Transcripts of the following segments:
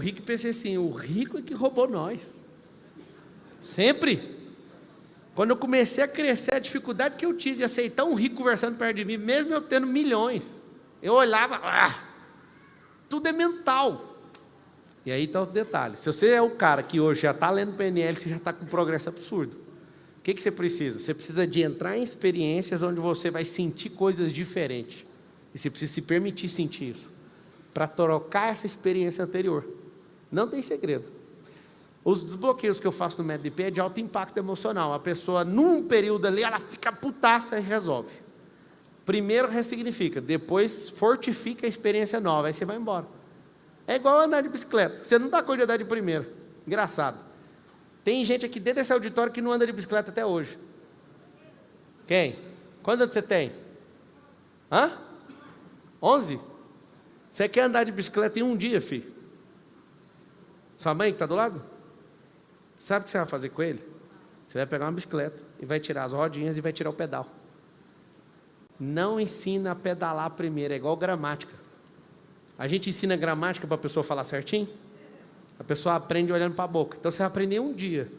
rico e pensei assim, o rico é que roubou nós. Sempre. Quando eu comecei a crescer, a dificuldade que eu tive de aceitar um rico conversando perto de mim, mesmo eu tendo milhões, eu olhava, tudo é mental. E aí está o detalhe, se você é o cara que hoje já está lendo PNL, você já está com um progresso absurdo. O que você precisa? Você precisa de entrar em experiências onde você vai sentir coisas diferentes. E você precisa se permitir sentir isso, para trocar essa experiência anterior. Não tem segredo. Os desbloqueios que eu faço no método IP é de alto impacto emocional. A pessoa, num período ali, ela fica putaça e resolve. Primeiro ressignifica, depois fortifica a experiência nova, aí você vai embora. É igual andar de bicicleta, você não dá conta de andar de primeiro. Engraçado. Tem gente aqui dentro desse auditório que não anda de bicicleta até hoje. Quem? Quantos anos você tem? 11? Você quer andar de bicicleta em um dia, filho? Sua mãe que está do lado? Sabe o que você vai fazer com ele? Você vai pegar uma bicicleta e vai tirar as rodinhas e vai tirar o pedal. Não ensina a pedalar primeiro, é igual gramática. A gente ensina gramática para a pessoa falar certinho? A pessoa aprende olhando para a boca. Então você vai aprender um dia.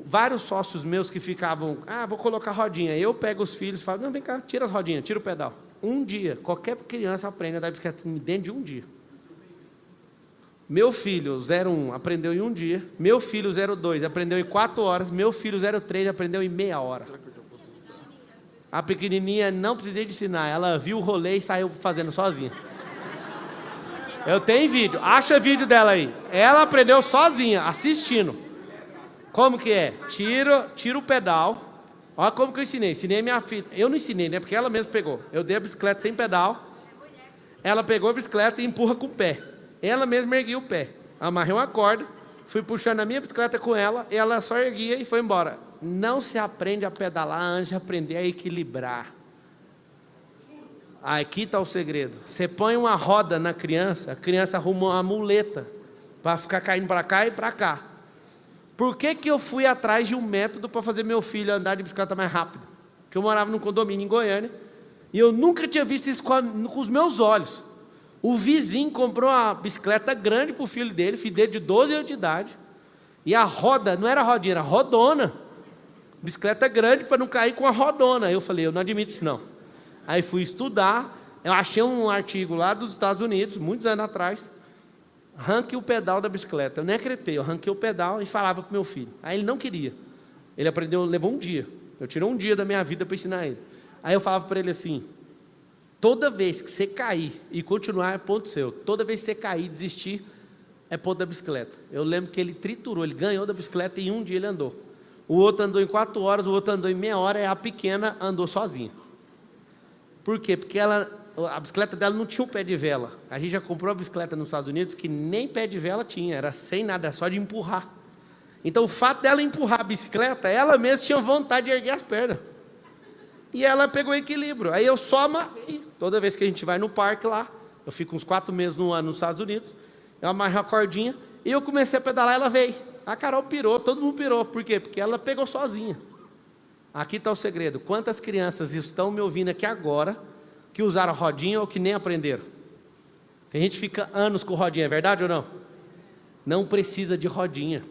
Vários sócios meus que ficavam, vou colocar rodinha. Eu pego os filhos e falo, não, vem cá, tira as rodinhas, tira o pedal. Um dia, qualquer criança aprende a andar de bicicleta dentro de um dia. Meu filho 01 aprendeu em um dia, meu filho 02 aprendeu em 4 horas, meu filho 03 aprendeu em meia hora. A pequenininha não precisei de ensinar, ela viu o rolê e saiu fazendo sozinha. Eu tenho vídeo, acha vídeo dela aí. Ela aprendeu sozinha, assistindo. Como que é? Tira o pedal. Olha como que eu ensinei. Ensinei minha filha. Eu não ensinei, né? Porque ela mesma pegou. Eu dei a bicicleta sem pedal. Ela pegou a bicicleta e empurra com o pé. Ela mesma erguia o pé. Amarrei uma corda, fui puxando a minha bicicleta com ela, ela só erguia e foi embora. Não se aprende a pedalar antes de aprender a equilibrar. Aqui está o segredo. Você põe uma roda na criança, a criança arruma uma muleta para ficar caindo para cá e para cá. Por que eu fui atrás de um método para fazer meu filho andar de bicicleta mais rápido? Porque eu morava num condomínio em Goiânia e eu nunca tinha visto isso com os meus olhos. O vizinho comprou uma bicicleta grande para o filho dele de 12 anos de idade. E a roda, não era rodinha, era rodona. Bicicleta grande para não cair com a rodona. Eu falei, eu não admito isso não. Aí fui estudar, eu achei um artigo lá dos Estados Unidos, muitos anos atrás. Arranque o pedal da bicicleta. Eu nem acreditei, eu arranquei o pedal e falava para o meu filho. Aí ele não queria. Ele aprendeu, levou um dia. Eu tirei um dia da minha vida para ensinar ele. Aí eu falava para ele assim, toda vez que você cair e continuar é ponto seu. Toda vez que você cair e desistir, é ponto da bicicleta. Eu lembro que ele triturou, ele ganhou da bicicleta e em um dia ele andou. O outro andou em 4 horas, o outro andou em meia hora e a pequena andou sozinha. Por quê? Porque a bicicleta dela não tinha um pé de vela. A gente já comprou a bicicleta nos Estados Unidos que nem pé de vela tinha, era sem nada, era só de empurrar. Então o fato dela empurrar a bicicleta, ela mesma tinha vontade de erguer as pernas. E ela pegou equilíbrio. Aí eu só amarrei. Toda vez que a gente vai no parque lá, eu fico uns 4 meses no ano nos Estados Unidos, eu amarrei a cordinha e eu comecei a pedalar, ela veio. A Carol pirou, todo mundo pirou. Por quê? Porque ela pegou sozinha. Aqui está o segredo. Quantas crianças estão me ouvindo aqui agora que usaram rodinha ou que nem aprenderam? Tem gente que fica anos com rodinha, é verdade ou não? Não precisa de rodinha.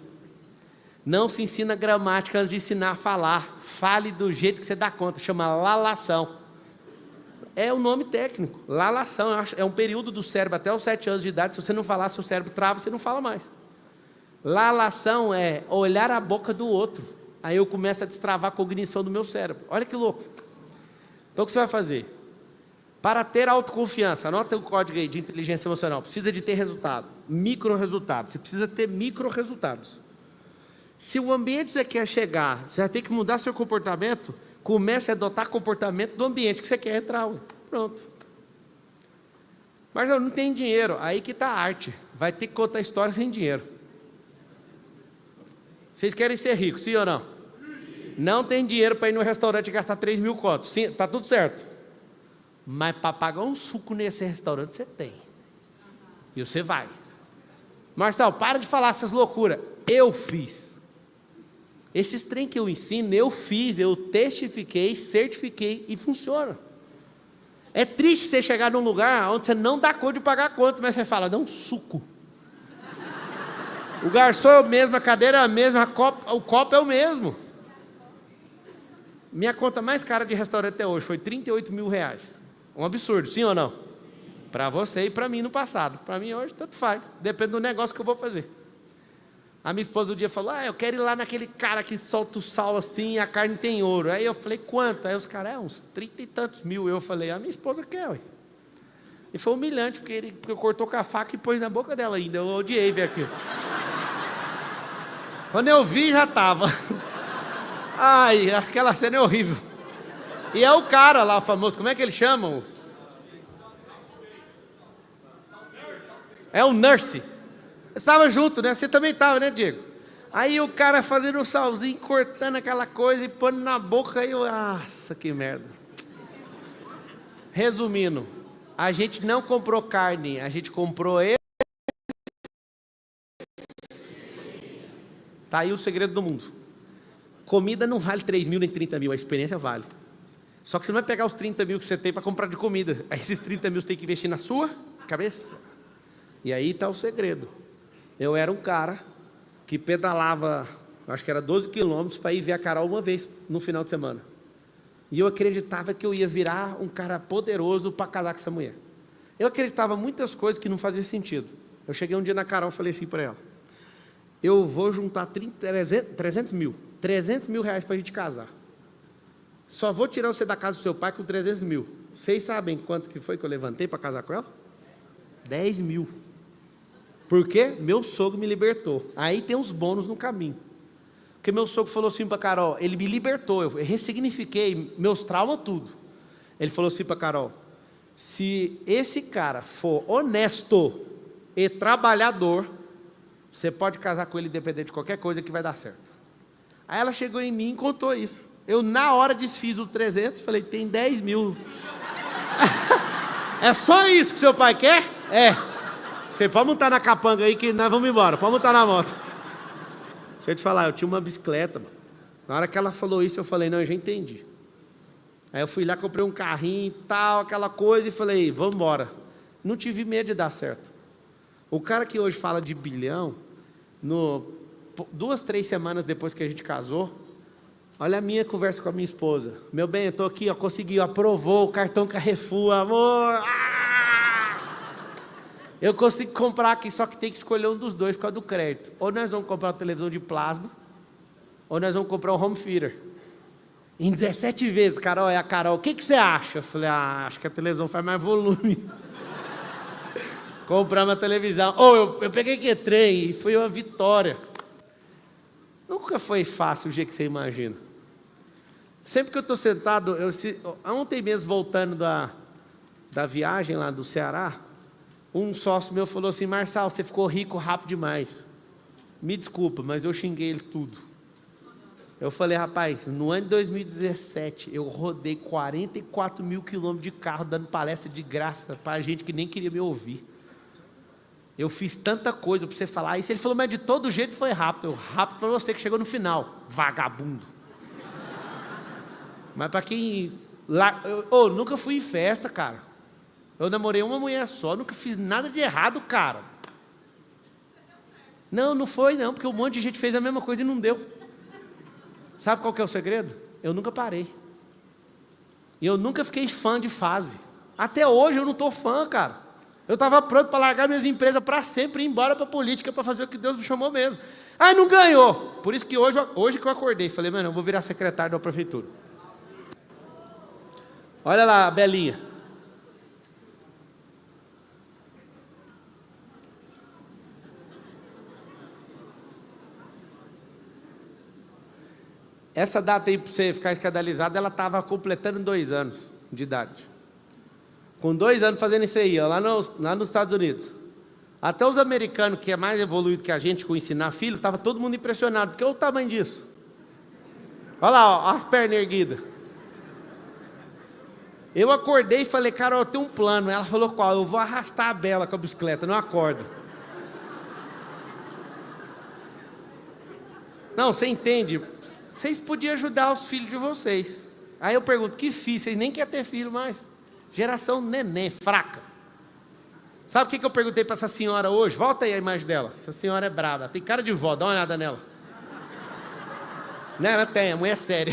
Não se ensina gramática antes de ensinar a falar. Fale do jeito que você dá conta, chama lalação. É o nome técnico, lalação. É um período do cérebro até os 7 anos de idade. Se você não falar, seu cérebro trava, você não fala mais. Lalação é olhar a boca do outro. Aí eu começo a destravar a cognição do meu cérebro. Olha que louco. Então o que você vai fazer? Para ter autoconfiança, anota o código aí de inteligência emocional. Precisa de ter resultado, micro resultados. Você precisa ter micro resultados. Se o ambiente você quer chegar, você vai ter que mudar seu comportamento. Comece a adotar comportamento do ambiente que você quer entrar. Pronto. Mas eu não tenho dinheiro. Aí que está a arte. Vai ter que contar história sem dinheiro. Vocês querem ser ricos, sim ou não? Sim. Não tem dinheiro para ir no restaurante e gastar 3 mil contos. Sim, está tudo certo. Mas para pagar um suco nesse restaurante você tem. E você vai. Marcelo, para de falar essas loucuras. Eu fiz. Esses trem que eu ensino, eu fiz, eu testifiquei, certifiquei e funciona. É triste você chegar num lugar onde você não dá conta de pagar a conta, mas você fala, dá um suco. O garçom é o mesmo, a cadeira é a mesma, o copo é o mesmo. Minha conta mais cara de restaurante até hoje foi R$38.000. Um absurdo, sim ou não? Para você e para mim no passado. Para mim hoje, tanto faz. Depende do negócio que eu vou fazer. A minha esposa um dia falou, eu quero ir lá naquele cara que solta o sal assim e a carne tem ouro. Aí eu falei, quanto? Aí os caras, uns 30 e tantos mil. Eu falei, a minha esposa quer, ué. E foi humilhante, porque ele cortou com a faca e pôs na boca dela ainda. Eu odiei ver aquilo. Quando eu vi, já estava. Ai, aquela cena é horrível. E é o cara lá, famoso, como é que eles chamam? É o Nurse. Você estava junto, né? Você também estava, né, Diego? Aí o cara fazendo o salzinho, cortando aquela coisa e pondo na boca. E eu, nossa, que merda. Resumindo, a gente não comprou carne, a gente comprou ele. Tá aí o segredo do mundo. Comida não vale 3 mil nem 30 mil, a experiência vale. Só que você não vai pegar os 30 mil que você tem para comprar de comida. Aí esses 30 mil você tem que investir na sua cabeça. E aí está o segredo. Eu era um cara que pedalava, acho que era 12 quilômetros para ir ver a Carol uma vez no final de semana. E eu acreditava que eu ia virar um cara poderoso para casar com essa mulher. Eu acreditava em muitas coisas que não faziam sentido. Eu cheguei um dia na Carol e falei assim para ela, eu vou juntar 300 mil reais para a gente casar. Só vou tirar você da casa do seu pai com 300 mil. Vocês sabem quanto que foi que eu levantei para casar com ela? 10 mil. Por quê? Meu sogro me libertou. Aí tem uns bônus no caminho. Porque meu sogro falou assim para Carol, ele me libertou, eu ressignifiquei meus traumas, tudo. Ele falou assim para Carol, se esse cara for honesto e trabalhador, você pode casar com ele independente de qualquer coisa que vai dar certo. Aí ela chegou em mim e contou isso. Eu na hora desfiz o 300, falei, tem 10 mil. É só isso que seu pai quer? É. Falei, pode montar na capanga aí que nós vamos embora, pode montar na moto. Deixa eu te falar, eu tinha uma bicicleta, mano. Na hora que ela falou isso, eu falei, não, eu já entendi. Aí eu fui lá, comprei um carrinho e tal, aquela coisa, e falei, vamos embora. Não tive medo de dar certo. O cara que hoje fala de bilhão, 2, 3 semanas depois que a gente casou, olha a minha conversa com a minha esposa. Meu bem, eu estou aqui, ó, consegui, aprovou o cartão Carrefour, amor. Eu consigo comprar aqui, só que tem que escolher um dos dois por causa do crédito. Ou nós vamos comprar uma televisão de plasma, ou nós vamos comprar um home theater. Em 17 vezes, Carol, é a Carol, o que você acha? Eu falei, acho que a televisão faz mais volume. Comprar uma televisão. Eu peguei que trem e foi uma vitória. Nunca foi fácil o jeito que você imagina. Sempre que eu estou sentado, ontem mesmo voltando da viagem lá do Ceará, um sócio meu falou assim, Marçal, você ficou rico rápido demais. Me desculpa, mas eu xinguei ele tudo. Eu falei, rapaz, no ano de 2017, eu rodei 44 mil quilômetros de carro, dando palestra de graça para gente que nem queria me ouvir. Eu fiz tanta coisa para você falar isso. Ele falou, mas de todo jeito foi rápido. Rápido para você que chegou no final, vagabundo. Mas para quem... Eu nunca fui em festa, cara. Eu namorei uma mulher só, nunca fiz nada de errado, cara. Não foi não, porque um monte de gente fez a mesma coisa e não deu. Sabe qual que é o segredo? Eu nunca parei. E eu nunca fiquei fã de fase. Até hoje eu não estou fã, cara. Eu estava pronto para largar minhas empresas para sempre e ir embora para a política, para fazer o que Deus me chamou mesmo. Aí não ganhou. Por isso que hoje que eu acordei, falei, mano, eu vou virar secretário da prefeitura. Olha lá, Belinha. Essa data aí, para você ficar escandalizado, ela estava completando 2 anos de idade. Com 2 anos fazendo isso aí, ó, lá nos Estados Unidos. Até os americanos, que é mais evoluído que a gente com ensinar filho, estava todo mundo impressionado, porque olha o tamanho disso. Olha lá, ó, as pernas erguidas. Eu acordei e falei, cara, eu tenho um plano. Ela falou, qual? Eu vou arrastar a Bela com a bicicleta, não acorda. Não, você entende? Vocês podiam ajudar os filhos de vocês. Aí eu pergunto, que filho? Vocês nem querem ter filho mais. Geração neném, fraca. Sabe o que eu perguntei para essa senhora hoje? Volta aí a imagem dela. Essa senhora é brava, tem cara de vó, dá uma olhada nela. Não, ela tem, a mulher é séria.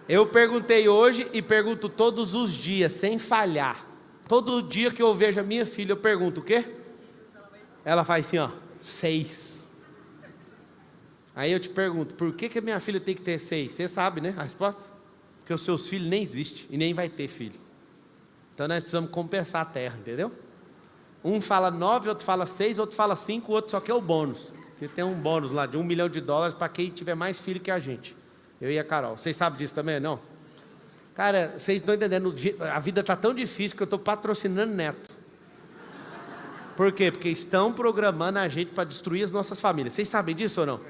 Eu perguntei hoje e pergunto todos os dias, sem falhar. Todo dia que eu vejo a minha filha, eu pergunto o quê? Ela faz assim, ó, 6. Aí eu te pergunto, por que a minha filha tem que ter 6? Você sabe, né, a resposta? Porque os seus filhos nem existem e nem vai ter filho. Então nós precisamos compensar a terra, entendeu? Um fala 9, outro fala 6, outro fala 5, o outro só quer o bônus. Porque tem um bônus lá de $1 milhão para quem tiver mais filho que a gente. Eu e a Carol. Vocês sabem disso também, não? Cara, vocês estão entendendo, a vida está tão difícil que eu estou patrocinando neto. Por quê? Porque estão programando a gente para destruir as nossas famílias. Vocês sabem disso ou não?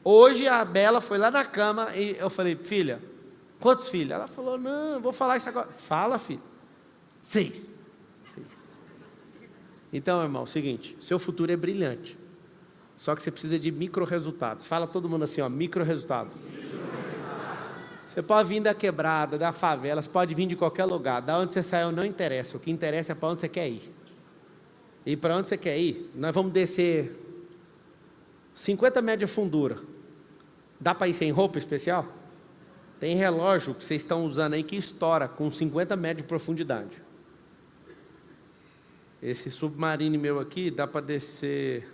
Hoje a Bela foi lá na cama e eu falei, filha, quantos filhos? Ela falou, não, eu vou falar isso agora. Fala, filho. 6. Então, irmão, é o seguinte, seu futuro é brilhante. Só que você precisa de micro resultados. Fala todo mundo assim, ó, micro resultado. Você pode vir da quebrada, da favela, você pode vir de qualquer lugar. Da onde você saiu não interessa. O que interessa é para onde você quer ir. E para onde você quer ir, nós vamos descer 50 metros de fundura. Dá para ir sem roupa especial? Tem relógio que vocês estão usando aí que estoura com 50 metros de profundidade. Esse submarino meu aqui dá para descer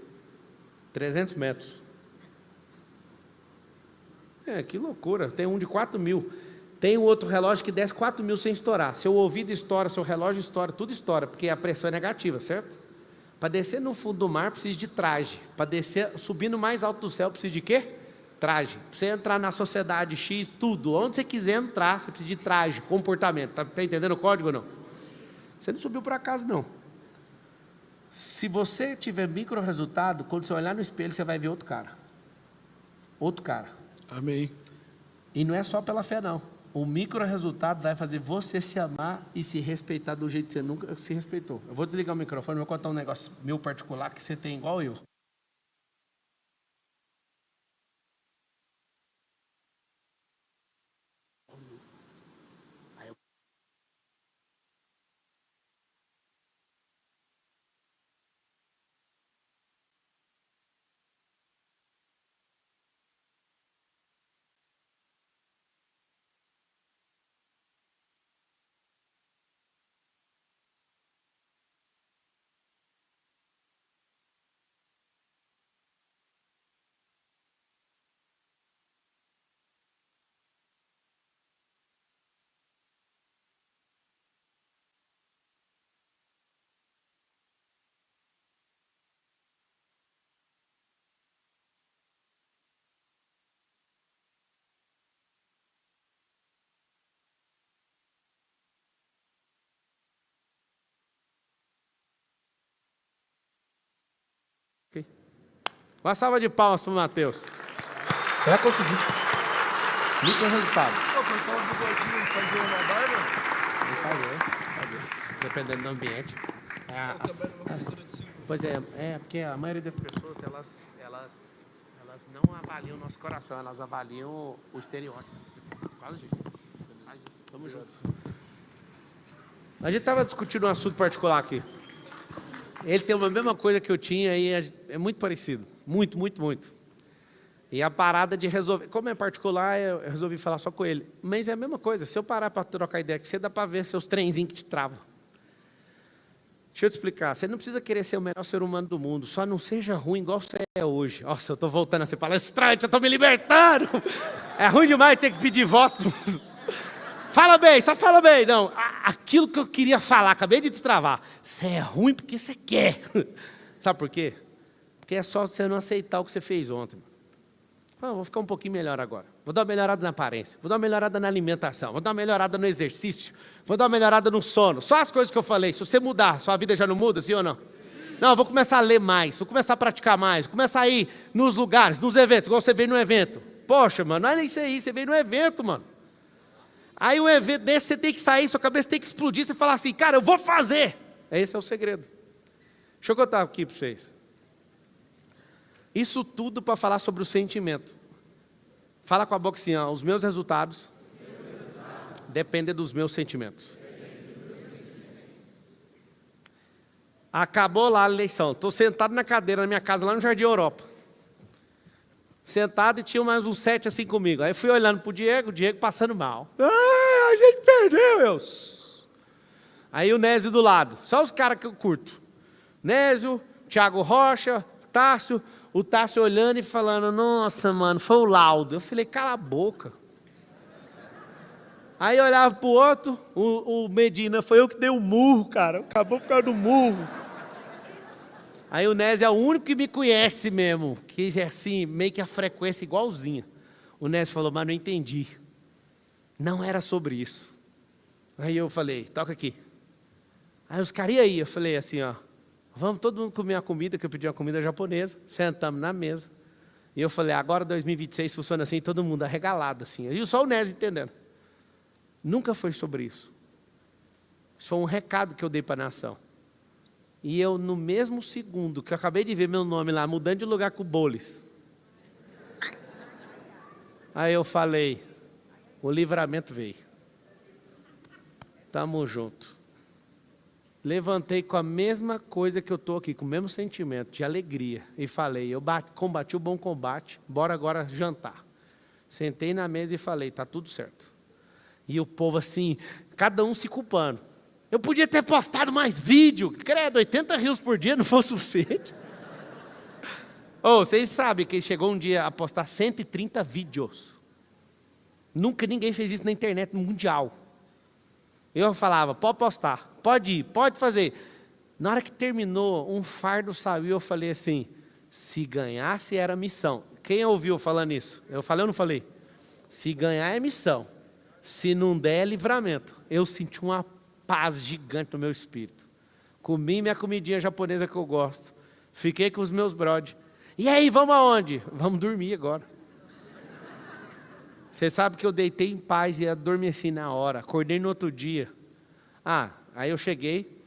300 metros. Que loucura. Tem um de 4.000. Tem um outro relógio que desce 4.000 sem estourar. Seu ouvido estoura, seu relógio estoura, tudo estoura, porque a pressão é negativa, certo? Para descer no fundo do mar precisa de traje. Para descer, subir no mais alto do céu precisa de quê? Traje. Para você entrar na sociedade X, tudo, onde você quiser entrar, você precisa de traje, comportamento. Está entendendo o código ou não? Você não subiu por acaso, não. Se você tiver micro resultado, quando você olhar no espelho, você vai ver outro cara. Outro cara. Amém. E não é só pela fé, não. O micro resultado vai fazer você se amar e se respeitar do jeito que você nunca se respeitou. Eu vou desligar o microfone, vou contar um negócio meu particular que você tem igual eu. Uma salva de palmas para o Mateus. Você vai conseguir. Micro resultado. Vou cortar um bigodinho e fazer uma barba? Fazer. Dependendo do ambiente. Pois é, porque a maioria das pessoas, elas não avaliam o nosso coração, elas avaliam o estereótipo. Por causa disso. Faz isso. Tamo junto. A gente estava discutindo um assunto particular aqui. Ele tem uma mesma coisa que eu tinha e é muito parecido. Muito, muito, muito. E a parada de resolver... Como é particular, eu resolvi falar só com ele. Mas é a mesma coisa. Se eu parar para trocar ideia com você, dá para ver seus trenzinhos que te travam. Deixa eu te explicar. Você não precisa querer ser o melhor ser humano do mundo. Só não seja ruim igual você é hoje. Nossa, eu estou voltando a ser palestrante, eu estou me libertando. É ruim demais ter que pedir voto. Fala bem, só fala bem. Não, aquilo que eu queria falar, acabei de destravar. Você é ruim porque você quer. Sabe por quê? Porque é só você não aceitar o que você fez ontem. Vou ficar um pouquinho melhor agora. Vou dar uma melhorada na aparência. Vou dar uma melhorada na alimentação. Vou dar uma melhorada no exercício. Vou dar uma melhorada no sono. Só as coisas que eu falei. Se você mudar, sua vida já não muda, sim ou não? Não, eu vou começar a ler mais. Vou começar a praticar mais. Vou começar a ir nos lugares, nos eventos. Igual você veio no evento. Poxa, mano, não é isso aí. Você veio no evento, mano. Aí um evento desse, você tem que sair, sua cabeça tem que explodir. Você fala assim, cara, eu vou fazer. Esse é o segredo. Deixa eu contar aqui para vocês. Isso tudo para falar sobre o sentimento. Fala com a boca assim, ó, os meus resultados depender dos meus sentimentos. Acabou lá a eleição. Estou sentado na cadeira na minha casa, lá no Jardim Europa. Sentado e tinha mais uns 7 assim comigo. Aí fui olhando para o Diego passando mal. Ah, a gente perdeu, eu. Aí o Nésio do lado. Só os caras que eu curto. Nésio, Thiago Rocha, Tássio. O Tássio olhando e falando, nossa, mano, foi o laudo. Eu falei, cala a boca. Aí eu olhava pro outro, o Medina, foi eu que dei o murro, cara. Acabou por causa do murro. Aí o Nésio é o único que me conhece mesmo, que é assim, meio que a frequência igualzinha. O Nésio falou, mas não entendi. Não era sobre isso. Aí eu falei, toca aqui. Aí os caras, e aí? Eu falei assim, ó, vamos todo mundo comer a comida, que eu pedi uma comida japonesa. Sentamos na mesa. E eu falei, agora 2026 funciona assim, todo mundo arregalado assim. E só o Nésio entendendo. Nunca foi sobre isso. Isso foi um recado que eu dei para a nação. E eu, no mesmo segundo que eu acabei de ver meu nome lá, mudando de lugar com o Boles. Aí eu falei, o livramento veio. Tamo junto. Levantei com a mesma coisa que eu estou aqui, com o mesmo sentimento de alegria. E falei, eu combati o bom combate, bora agora jantar. Sentei na mesa e falei, tá tudo certo. E o povo assim, cada um se culpando. Eu podia ter postado mais vídeo. Credo, 80 rios por dia não foi o suficiente. Vocês sabem que chegou um dia a postar 130 vídeos. Nunca ninguém fez isso na internet mundial. Eu falava, pode postar, pode ir, pode fazer. Na hora que terminou, um fardo saiu, eu falei assim, se ganhasse era missão. Quem ouviu falando isso? Eu falei ou não falei? Se ganhar é missão. Se não der é livramento. Eu senti uma paz gigante no meu espírito. Comi minha comidinha japonesa que eu gosto. Fiquei com os meus brothers. E aí, vamos aonde? Vamos dormir agora. Você sabe que eu deitei em paz e adormeci na hora. Acordei no outro dia. Aí eu cheguei.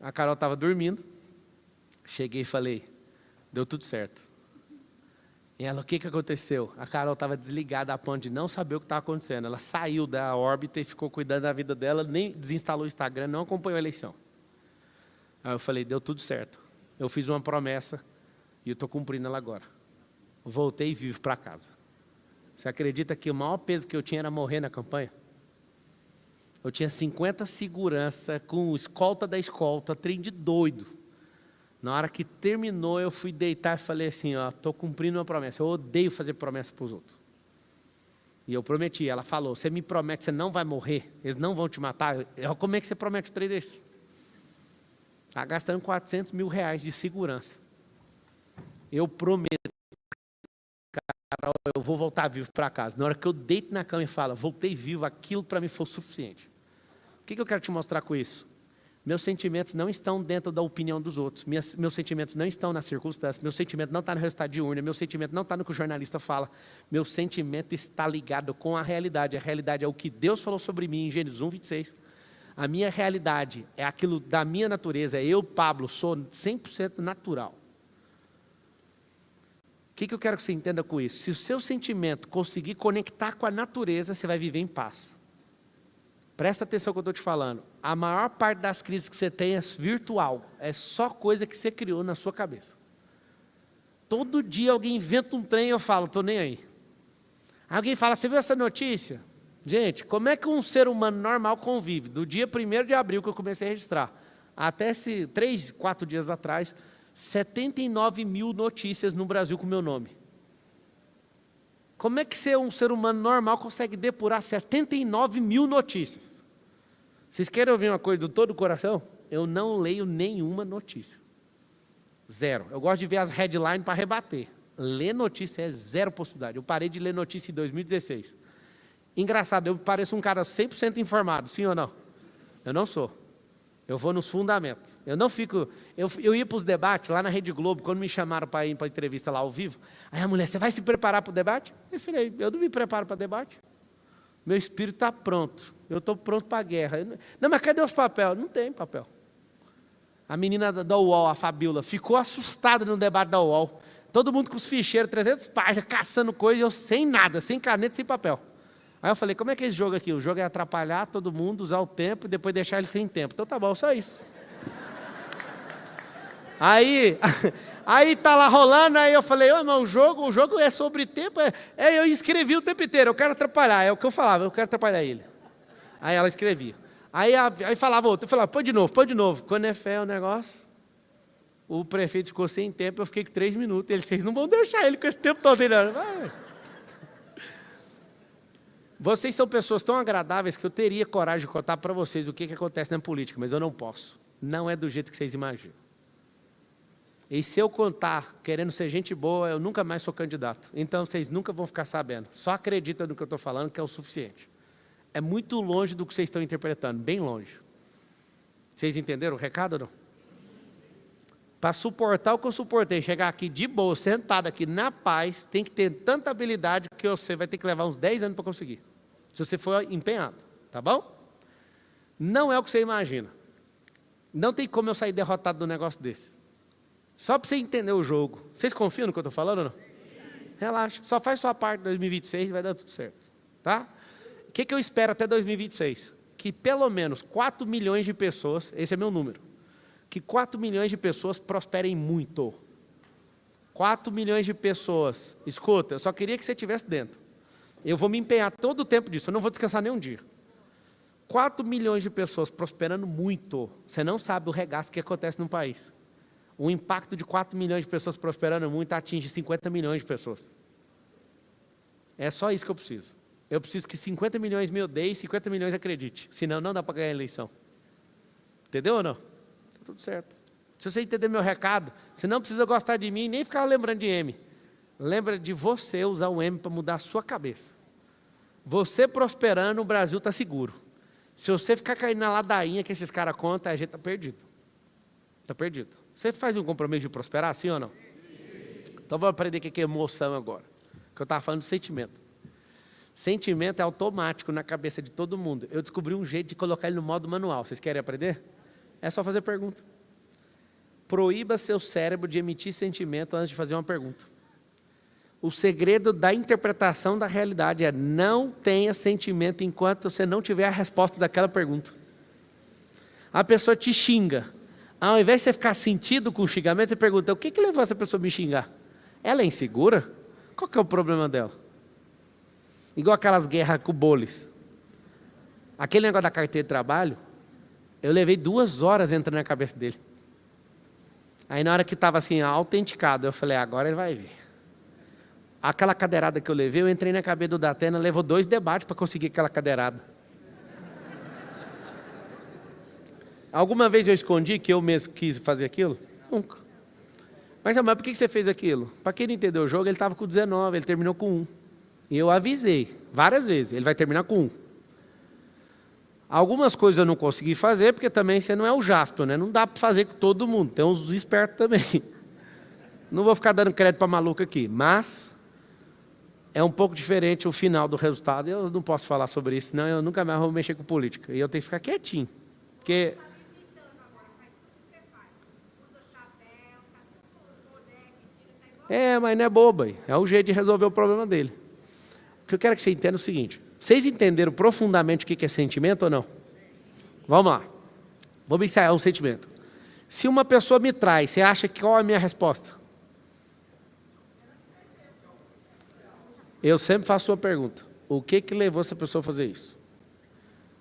A Carol estava dormindo. Cheguei e falei, deu tudo certo. E ela, o que aconteceu? A Carol estava desligada a ponto de não saber o que estava acontecendo. Ela saiu da órbita e ficou cuidando da vida dela, nem desinstalou o Instagram, não acompanhou a eleição. Aí eu falei, deu tudo certo. Eu fiz uma promessa e eu estou cumprindo ela agora. Voltei vivo para casa. Você acredita que o maior peso que eu tinha era morrer na campanha? Eu tinha 50 segurança com escolta da escolta, trem de doido. Na hora que terminou, eu fui deitar e falei assim, estou cumprindo uma promessa. Eu odeio fazer promessa para os outros. E eu prometi, ela falou, você me promete que você não vai morrer, eles não vão te matar. Como é que você promete um trem desse? Está gastando 400 mil reais de segurança. Eu prometo, Carol, eu vou voltar vivo para casa. Na hora que eu deito na cama e falo, voltei vivo, aquilo para mim foi o suficiente. O que eu quero te mostrar com isso? Meus sentimentos não estão dentro da opinião dos outros. Meus sentimentos não estão nas circunstâncias. Meu sentimento não está no resultado de urna. Meu sentimento não está no que o jornalista fala. Meu sentimento está ligado com a realidade. A realidade é o que Deus falou sobre mim em Gênesis 1, 26. A minha realidade é aquilo da minha natureza. Eu, Pablo, sou 100% natural. O que eu quero que você entenda com isso? Se o seu sentimento conseguir conectar com a natureza, você vai viver em paz. Presta atenção no que eu estou te falando. A maior parte das crises que você tem é virtual. É só coisa que você criou na sua cabeça. Todo dia alguém inventa um trem e eu falo, estou nem aí. Alguém fala, você viu essa notícia? Gente, como é que um ser humano normal convive? Do dia 1º de abril que eu comecei a registrar, até 3, 4 dias atrás, 79 mil notícias no Brasil com meu nome. Como é que um ser humano normal consegue depurar 79 mil notícias? Vocês querem ouvir uma coisa do todo o coração? Eu não leio nenhuma notícia. Zero. Eu gosto de ver as headlines para rebater. Ler notícia é zero possibilidade. Eu parei de ler notícia em 2016. Engraçado, eu pareço um cara 100% informado, sim ou não? Eu não sou. Eu vou nos fundamentos. Eu não fico... Eu ia para os debates lá na Rede Globo, quando me chamaram para ir para a entrevista lá ao vivo. Aí a mulher, você vai se preparar para o debate? Eu falei, eu não me preparo para debate. Meu espírito está pronto. Eu estou pronto para a guerra. Não, mas cadê os papéis? Não tem papel. A menina da UOL, a Fabiola, ficou assustada no debate da UOL. Todo mundo com os ficheiros, 300 páginas, caçando coisa, e eu sem nada, sem caneta, sem papel. Aí eu falei, como é que é esse jogo aqui? O jogo é atrapalhar todo mundo, usar o tempo e depois deixar ele sem tempo. Então tá bom, só isso. Aí tá lá rolando, aí eu falei, mas o jogo é sobre tempo, eu escrevi o tempo inteiro, eu quero atrapalhar, é o que eu falava, eu quero atrapalhar ele. Aí ela escrevia. Aí falava outro, eu falava, põe de novo. Quando é fé o negócio, o prefeito ficou sem tempo, eu fiquei com 3 minutos, vocês não vão deixar ele com esse tempo todo. Vocês são pessoas tão agradáveis que eu teria coragem de contar para vocês o que acontece na política, mas eu não posso. Não é do jeito que vocês imaginam. E se eu contar querendo ser gente boa, eu nunca mais sou candidato. Então vocês nunca vão ficar sabendo. Só acredita no que eu estou falando, que é o suficiente. É muito longe do que vocês estão interpretando, bem longe. Vocês entenderam o recado ou não? Para suportar o que eu suportei, chegar aqui de boa, sentado aqui na paz, tem que ter tanta habilidade que você vai ter que levar uns 10 anos para conseguir. Se você for empenhado, tá bom? Não é o que você imagina. Não tem como eu sair derrotado do negócio desse. Só para você entender o jogo. Vocês confiam no que eu estou falando ou não? Relaxa. Só faz sua parte em 2026 e vai dar tudo certo. Tá? O que eu espero até 2026? Que pelo menos 4 milhões de pessoas, esse é meu número, que 4 milhões de pessoas prosperem muito. 4 milhões de pessoas. Escuta, eu só queria que você estivesse dentro. Eu vou me empenhar todo o tempo disso, eu não vou descansar nem um dia. 4 milhões de pessoas prosperando muito. Você não sabe o regaço que acontece no país. O impacto de 4 milhões de pessoas prosperando muito atinge 50 milhões de pessoas. É só isso que eu preciso. Eu preciso que 50 milhões me odeiem e 50 milhões acredite. Senão não dá para ganhar a eleição. Entendeu ou não? Tá tudo certo. Se você entender meu recado, você não precisa gostar de mim nem ficar lembrando de M. Lembra de você usar o M para mudar a sua cabeça. Você prosperando, o Brasil está seguro. Se você ficar caindo na ladainha que esses caras contam, a gente está perdido. Está perdido. Você faz um compromisso de prosperar, sim ou não? Então vamos aprender o que é emoção agora. Que eu estava falando do sentimento. Sentimento é automático na cabeça de todo mundo. Eu descobri um jeito de colocar ele no modo manual. Vocês querem aprender? É só fazer pergunta. Proíba seu cérebro de emitir sentimento antes de fazer uma pergunta. O segredo da interpretação da realidade é não tenha sentimento enquanto você não tiver a resposta daquela pergunta. A pessoa te xinga. Ao invés de você ficar sentido com o xingamento, você pergunta, o que levou essa pessoa a me xingar? Ela é insegura? Qual que é o problema dela? Igual aquelas guerras com o Boles. Aquele negócio da carteira de trabalho, eu levei 2 horas entrando na cabeça dele. Aí na hora que estava assim, autenticado, eu falei, agora ele vai ver. Aquela cadeirada que eu levei, eu entrei na cabeça do Datena, levou 2 debates para conseguir aquela cadeirada. Alguma vez eu escondi que eu mesmo quis fazer aquilo? Nunca. Mas por que você fez aquilo? Para quem não entendeu o jogo, ele estava com 19, ele terminou com 1. E eu avisei várias vezes, ele vai terminar com 1. Algumas coisas eu não consegui fazer, porque também você não é o Jasper, né? Não dá para fazer com todo mundo, tem uns espertos também. Não vou ficar dando crédito para maluco aqui, mas é um pouco diferente o final do resultado. Eu não posso falar sobre isso, senão eu nunca mais vou mexer com política. E eu tenho que ficar quietinho, porque... mas não é boba, é o jeito de resolver o problema dele. O que eu quero que você entenda é o seguinte, vocês entenderam profundamente o que é sentimento ou não? Vamos lá, vamos ensaiar um sentimento. Se uma pessoa me trai, você acha que qual é a minha resposta? Eu sempre faço uma pergunta, o que levou essa pessoa a fazer isso?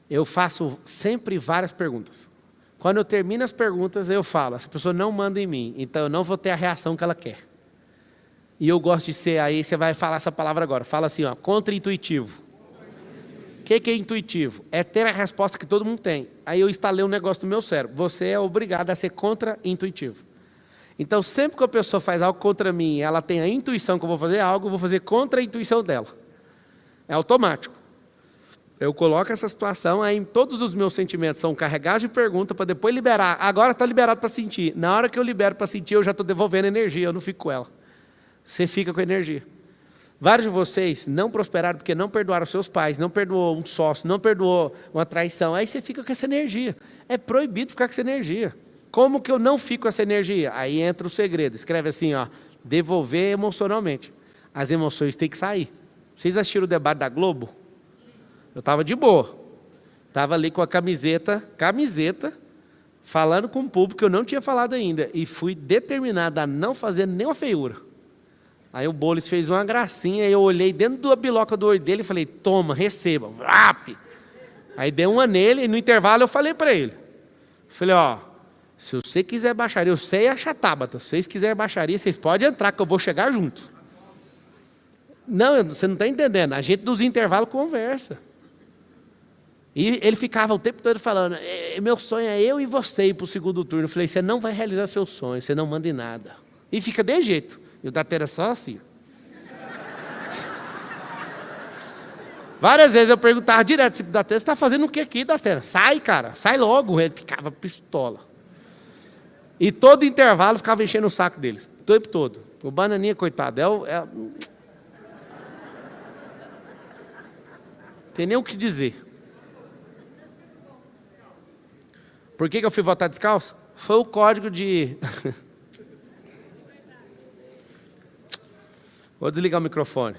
Eu faço sempre várias perguntas. Quando eu termino as perguntas, eu falo, essa pessoa não manda em mim, então eu não vou ter a reação que ela quer. E eu gosto de ser, aí você vai falar essa palavra agora, fala assim, contra-intuitivo. O que é intuitivo? É ter a resposta que todo mundo tem. Aí eu instalei um negócio no meu cérebro, você é obrigado a ser contra-intuitivo. Então sempre que a pessoa faz algo contra mim, ela tem a intuição que eu vou fazer algo, eu vou fazer contra a intuição dela. É automático. Eu coloco essa situação, aí todos os meus sentimentos são carregados de pergunta para depois liberar. Agora está liberado para sentir. Na hora que eu libero para sentir, eu já estou devolvendo energia, eu não fico com ela. Você fica com energia. Vários de vocês não prosperaram porque não perdoaram seus pais, não perdoou um sócio, não perdoou uma traição. Aí você fica com essa energia. É proibido ficar com essa energia. Como que eu não fico com essa energia? Aí entra o segredo. Escreve assim, devolver emocionalmente. As emoções têm que sair. Vocês assistiram o debate da Globo? Eu estava de boa. Estava ali com a camiseta, falando com o público que eu não tinha falado ainda. E fui determinado a não fazer nenhuma feiura. Aí o Bolis fez uma gracinha, e eu olhei dentro da biloca do olho dele e falei, toma, receba. Aí dei uma nele, e no intervalo eu falei para ele. Falei, ó, se você quiser baixaria, eu sei achar Tabata. Se vocês quiserem baixaria, vocês podem entrar, que eu vou chegar junto. Não, você não está entendendo. A gente dos intervalos conversa. E ele ficava o tempo todo falando, meu sonho é eu e você ir para o segundo turno. Eu falei, você não vai realizar seu sonho, você não manda em nada. E fica de jeito. E o Datena só assim. Várias vezes eu perguntava direto, Datena, você está fazendo o que aqui, Datena? Sai, cara, sai logo. Ele ficava pistola. E todo intervalo ficava enchendo o saco deles. O tempo todo. O Bananinha, coitado, tem nem o que dizer. Por que eu fui votar descalço? Foi o código de... Vou desligar o microfone.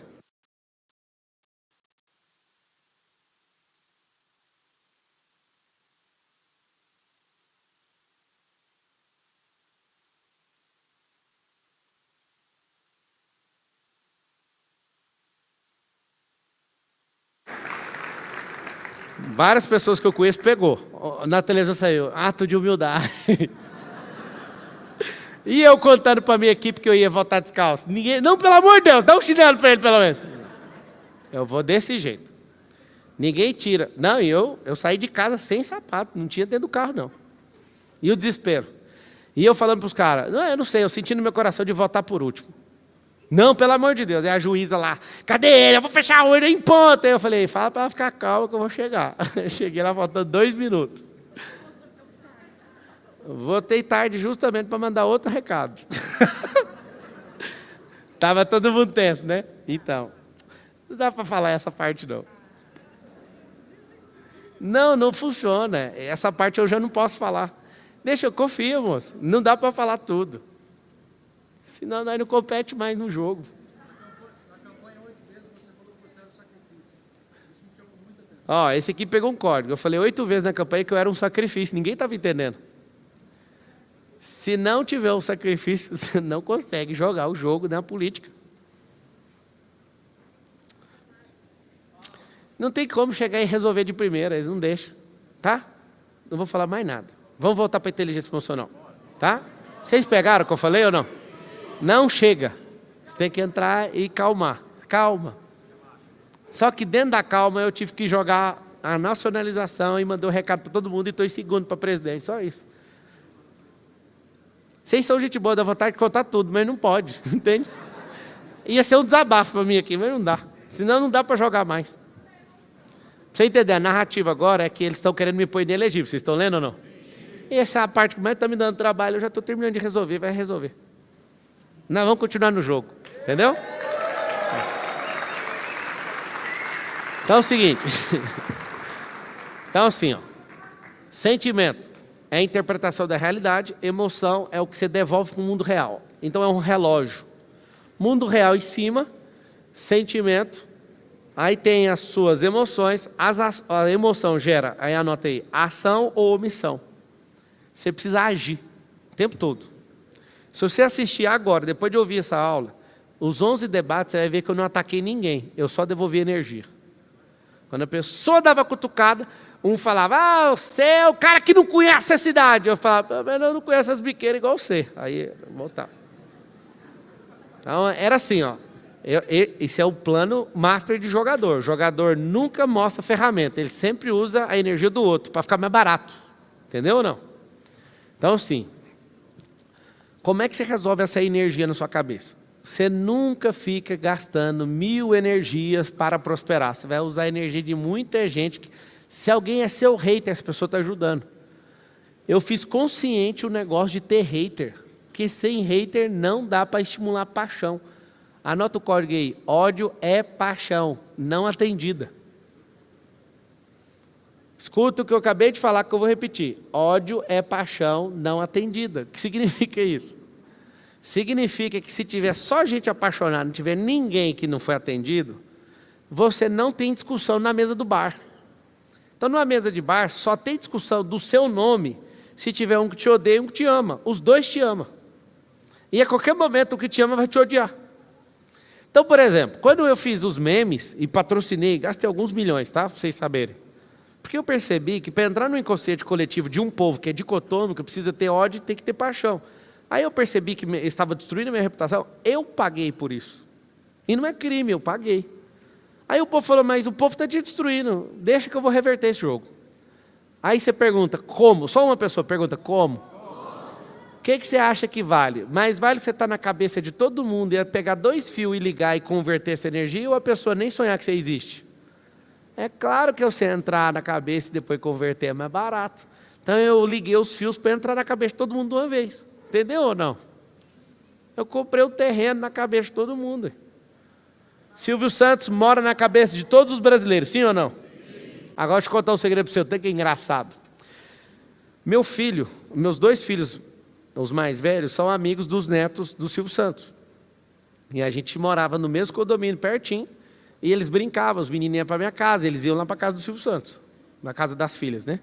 Várias pessoas que eu conheço pegou. Na televisão saiu, ato de humildade. E eu contando para minha equipe que eu ia votar descalço. Ninguém, não, pelo amor de Deus, dá um chinelo para ele pelo menos. Eu vou desse jeito. Ninguém tira. Não, e eu saí de casa sem sapato, não tinha dentro do carro não. E o desespero. E eu falando para os caras, não, eu não sei, eu senti no meu coração de votar por último. Não, pelo amor de Deus, é a juíza lá, cadê ele? Eu vou fechar o olho em ponta. Aí eu falei, fala para ela ficar calma que eu vou chegar. Eu cheguei lá faltando 2 minutos. Votei tarde justamente para mandar outro recado. Tava todo mundo tenso, né? Então, não dá para falar essa parte não. Não funciona. Essa parte eu já não posso falar. Deixa, eu confio, moço. Não dá para falar tudo. Senão nós não compete mais no jogo. Na campanha 8 vezes você falou que você era um sacrifício. Isso me chamou muita atenção. Esse aqui pegou um código. Eu falei 8 vezes na campanha que eu era um sacrifício. Ninguém estava entendendo. Se não tiver um sacrifício, você não consegue jogar o jogo na política. Não tem como chegar e resolver de primeira, eles não deixam. Tá? Não vou falar mais nada. Vamos voltar para a inteligência emocional. Tá? Vocês pegaram o que eu falei ou não? Não chega. Você tem que entrar e calmar. Calma. Só que dentro da calma eu tive que jogar a nacionalização e mandei um recado para todo mundo e estou em segundo para presidente. Só isso. Vocês são gente boa, dá vontade de contar tudo, mas não pode. Entende? Ia ser um desabafo para mim aqui, mas não dá. Senão não dá para jogar mais. Pra você entender, a narrativa agora é que eles estão querendo me pôr inelegível. Vocês estão lendo ou não? E essa é a parte que mais está me dando trabalho. Eu já estou terminando de resolver, vai resolver. Nós vamos continuar no jogo, entendeu? Então é o seguinte. Então assim, sentimento é a interpretação da realidade, emoção é o que você devolve para o mundo real. Então é um relógio. Mundo real em cima, sentimento, aí tem as suas emoções, a emoção gera, aí anota aí, ação ou omissão. Você precisa agir o tempo todo. Se você assistir agora, depois de ouvir essa aula, os 11 debates, você vai ver que eu não ataquei ninguém, eu só devolvi energia. Quando a pessoa dava cutucada, um falava, você é o cara que não conhece a cidade. Eu falava, mas eu não conheço as biqueiras igual você. Aí, voltar. Então, era assim, esse é o plano master de jogador. O jogador nunca mostra ferramenta, ele sempre usa a energia do outro, para ficar mais barato. Entendeu ou não? Então, sim. Como é que você resolve essa energia na sua cabeça? Você nunca fica gastando 1000 energias para prosperar. Você vai usar a energia de muita gente. Se alguém é seu hater, essa pessoa está ajudando. Eu fiz consciente o negócio de ter hater. Porque sem hater não dá para estimular paixão. Anota o código aí. Ódio é paixão, não atendida. Escuta o que eu acabei de falar que eu vou repetir. Ódio é paixão não atendida. O que significa isso? Significa que se tiver só gente apaixonada, não tiver ninguém que não foi atendido, você não tem discussão na mesa do bar. Então, numa mesa de bar, só tem discussão do seu nome se tiver um que te odeia e um que te ama. Os dois te amam. E a qualquer momento, o que te ama vai te odiar. Então, por exemplo, quando eu fiz os memes e patrocinei, gastei alguns milhões, tá? Para vocês saberem. Porque eu percebi que para entrar no inconsciente coletivo de um povo que é dicotômico, precisa ter ódio e tem que ter paixão. Aí eu percebi que estava destruindo a minha reputação, eu paguei por isso. E não é crime, eu paguei. Aí o povo falou, mas o povo está te destruindo, deixa que eu vou reverter esse jogo. Aí você pergunta, como? Só uma pessoa pergunta, como? O que você acha que vale? Mais vale você estar na cabeça de todo mundo e pegar 2 fios e ligar e converter essa energia, ou a pessoa nem sonhar que você existe? É claro que você entrar na cabeça e depois converter é mais barato. Então eu liguei os fios para entrar na cabeça de todo mundo de uma vez. Entendeu ou não? Eu comprei o terreno na cabeça de todo mundo. Silvio Santos mora na cabeça de todos os brasileiros, sim ou não? Sim. Agora deixa eu contar um segredo para você, até que é engraçado. Meu filho, meus 2 filhos, os mais velhos, são amigos dos netos do Silvio Santos. E a gente morava no mesmo condomínio, pertinho, e eles brincavam, os meninos iam para minha casa, eles iam lá para a casa do Silvio Santos, na casa das filhas, né?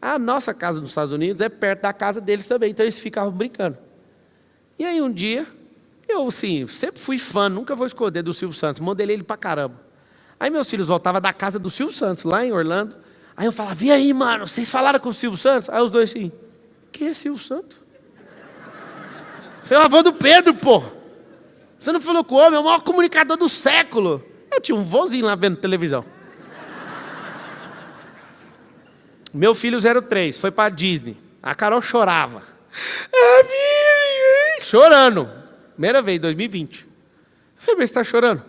A nossa casa nos Estados Unidos é perto da casa deles também, então eles ficavam brincando. E aí um dia... Eu, assim, sempre fui fã, nunca vou esconder do Silvio Santos, modelei ele pra caramba. Aí meus filhos voltavam da casa do Silvio Santos, lá em Orlando. Aí eu falava, e aí, mano, vocês falaram com o Silvio Santos? Aí os dois assim, quem é Silvio Santos? Foi o avô do Pedro, pô. Você não falou com o homem, é o maior comunicador do século. Eu tinha um vozinho lá vendo televisão. Meu filho 03 foi pra Disney. A Carol chorava. Chorando. Primeira vez, 2020. Eu falei, mas você está chorando?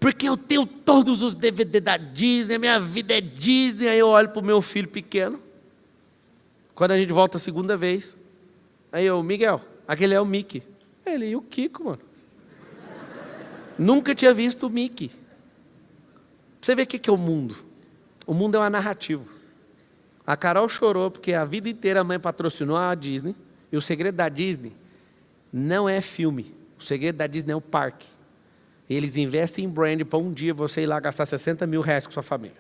Porque eu tenho todos os DVD da Disney, minha vida é Disney. Aí eu olho para o meu filho pequeno. Quando a gente volta a segunda vez. Aí eu, Miguel, aquele é o Mickey. Ele, e o Kiko, mano? Nunca tinha visto o Mickey. Você vê o que é o mundo? O mundo é uma narrativa. A Carol chorou porque a vida inteira a mãe patrocinou a Disney. E o segredo da Disney não é filme. O segredo da Disney é o parque. Eles investem em brand para um dia você ir lá gastar 60 mil reais com sua família.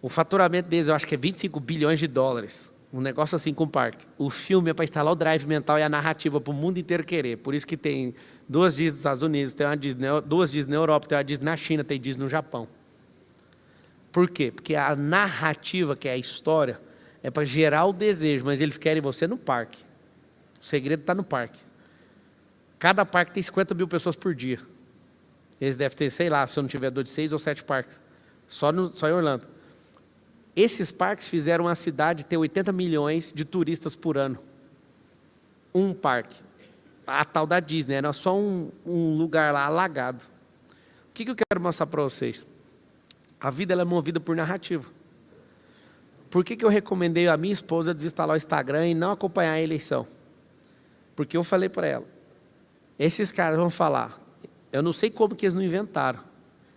O faturamento deles eu acho que é 25 bilhões de dólares. Um negócio assim com o parque. O filme é para instalar o drive mental e a narrativa para o mundo inteiro querer. Por isso que tem 2 Disney nos Estados Unidos, tem uma Disney, 2 Disney na Europa, tem uma Disney na China, tem Disney no Japão. Por quê? Porque a narrativa, que é a história, é para gerar o desejo, mas eles querem você no parque. O segredo está no parque. Cada parque tem 50 mil pessoas por dia. Eles devem ter, sei lá, se eu não tiver dor de 6 ou 7 parques. Só em Orlando. Esses parques fizeram a cidade ter 80 milhões de turistas por ano. Um parque. A tal da Disney, era só um lugar lá alagado. O que eu quero mostrar para vocês? A vida ela é movida por narrativa. Por que eu recomendei a minha esposa desinstalar o Instagram e não acompanhar a eleição? Porque eu falei para ela, esses caras vão falar, eu não sei como que eles não inventaram,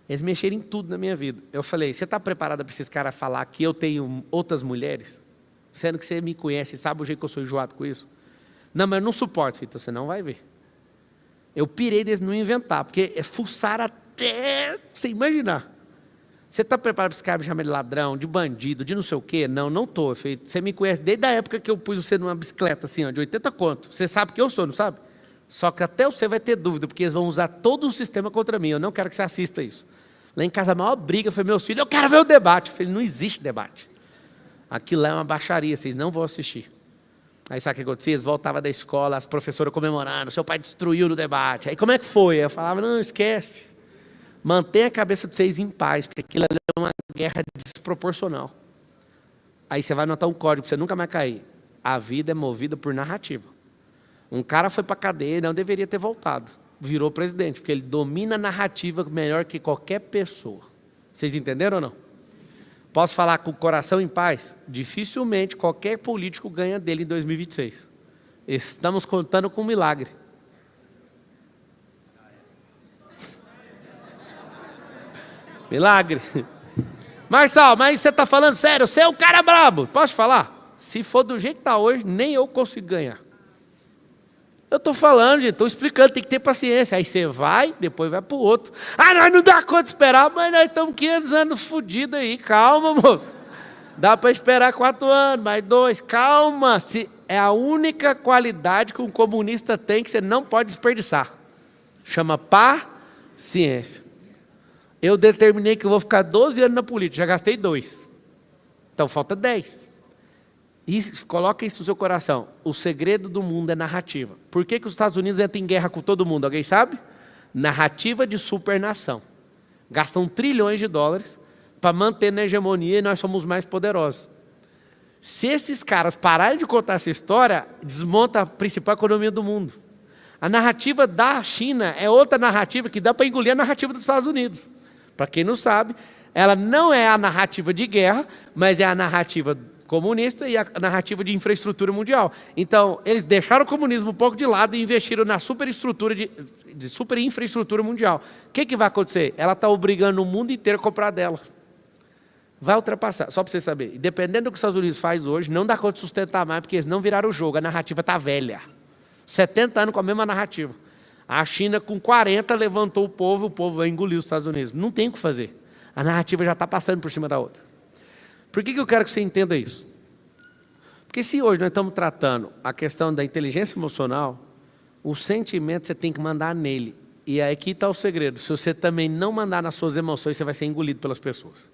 eles mexeram em tudo na minha vida. Eu falei, você está preparada para esses caras falar que eu tenho outras mulheres? Sendo que você me conhece, sabe o jeito que eu sou enjoado com isso? Não, mas eu não suporto, então você não vai ver. Eu pirei deles não inventar, porque é fuçar até você imaginar. Você está preparado para esse cara me chamar de ladrão, de bandido, de não sei o quê? Não, não estou. Você me conhece desde a época que eu pus você numa bicicleta, assim, ó, de 80 conto. Você sabe que eu sou, não sabe? Só que até você vai ter dúvida, porque eles vão usar todo o sistema contra mim. Eu não quero que você assista isso. Lá em casa, a maior briga foi meus filhos, eu quero ver o debate. Eu falei, não existe debate. Aquilo lá é uma baixaria, vocês não vão assistir. Aí sabe o que acontecia? Eles voltavam da escola, as professoras comemorando, seu pai destruiu no debate. Aí como é que foi? Eu falava, não, esquece. Mantenha a cabeça de vocês em paz, porque aquilo é uma guerra desproporcional. Aí você vai anotar um código para você nunca mais cair. A vida é movida por narrativa. Um cara foi para a cadeia e não deveria ter voltado. Virou presidente, porque ele domina a narrativa melhor que qualquer pessoa. Vocês entenderam ou não? Posso falar com o coração em paz? Dificilmente qualquer político ganha dele em 2026. Estamos contando com um milagre. Milagre. Marçal, mas você está falando sério? Você é um cara brabo. Posso falar? Se for do jeito que está hoje, nem eu consigo ganhar. Eu estou falando, gente, estou explicando, tem que ter paciência. Aí você vai, depois vai para o outro. Ah, nós não dá conta de esperar, mas nós estamos 500 anos fodidos aí. Calma, moço. Dá para esperar 4 anos, mais 2. Calma. É a única qualidade que um comunista tem que você não pode desperdiçar. Chama paciência. Eu determinei que eu vou ficar 12 anos na política, já gastei 2. Então falta 10. E coloca isso no seu coração. O segredo do mundo é narrativa. Por que os Estados Unidos entram em guerra com todo mundo? Alguém sabe? Narrativa de supernação. Gastam trilhões de dólares para manter na hegemonia e nós somos os mais poderosos. Se esses caras pararem de contar essa história, desmonta a principal economia do mundo. A narrativa da China é outra narrativa que dá para engolir a narrativa dos Estados Unidos. Para quem não sabe, ela não é a narrativa de guerra, mas é a narrativa comunista e a narrativa de infraestrutura mundial. Então, eles deixaram o comunismo um pouco de lado e investiram na superestrutura de superinfraestrutura mundial. O que vai acontecer? Ela está obrigando o mundo inteiro a comprar dela. Vai ultrapassar, só para você saber. E dependendo do que os Estados Unidos faz hoje, não dá conta de sustentar mais, porque eles não viraram o jogo, a narrativa está velha. 70 anos com a mesma narrativa. A China com 40 levantou o povo vai engolir os Estados Unidos. Não tem o que fazer. A narrativa já está passando por cima da outra. Por que eu quero que você entenda isso? Porque se hoje nós estamos tratando a questão da inteligência emocional, o sentimento você tem que mandar nele. E aqui está o segredo. Se você também não mandar nas suas emoções, você vai ser engolido pelas pessoas.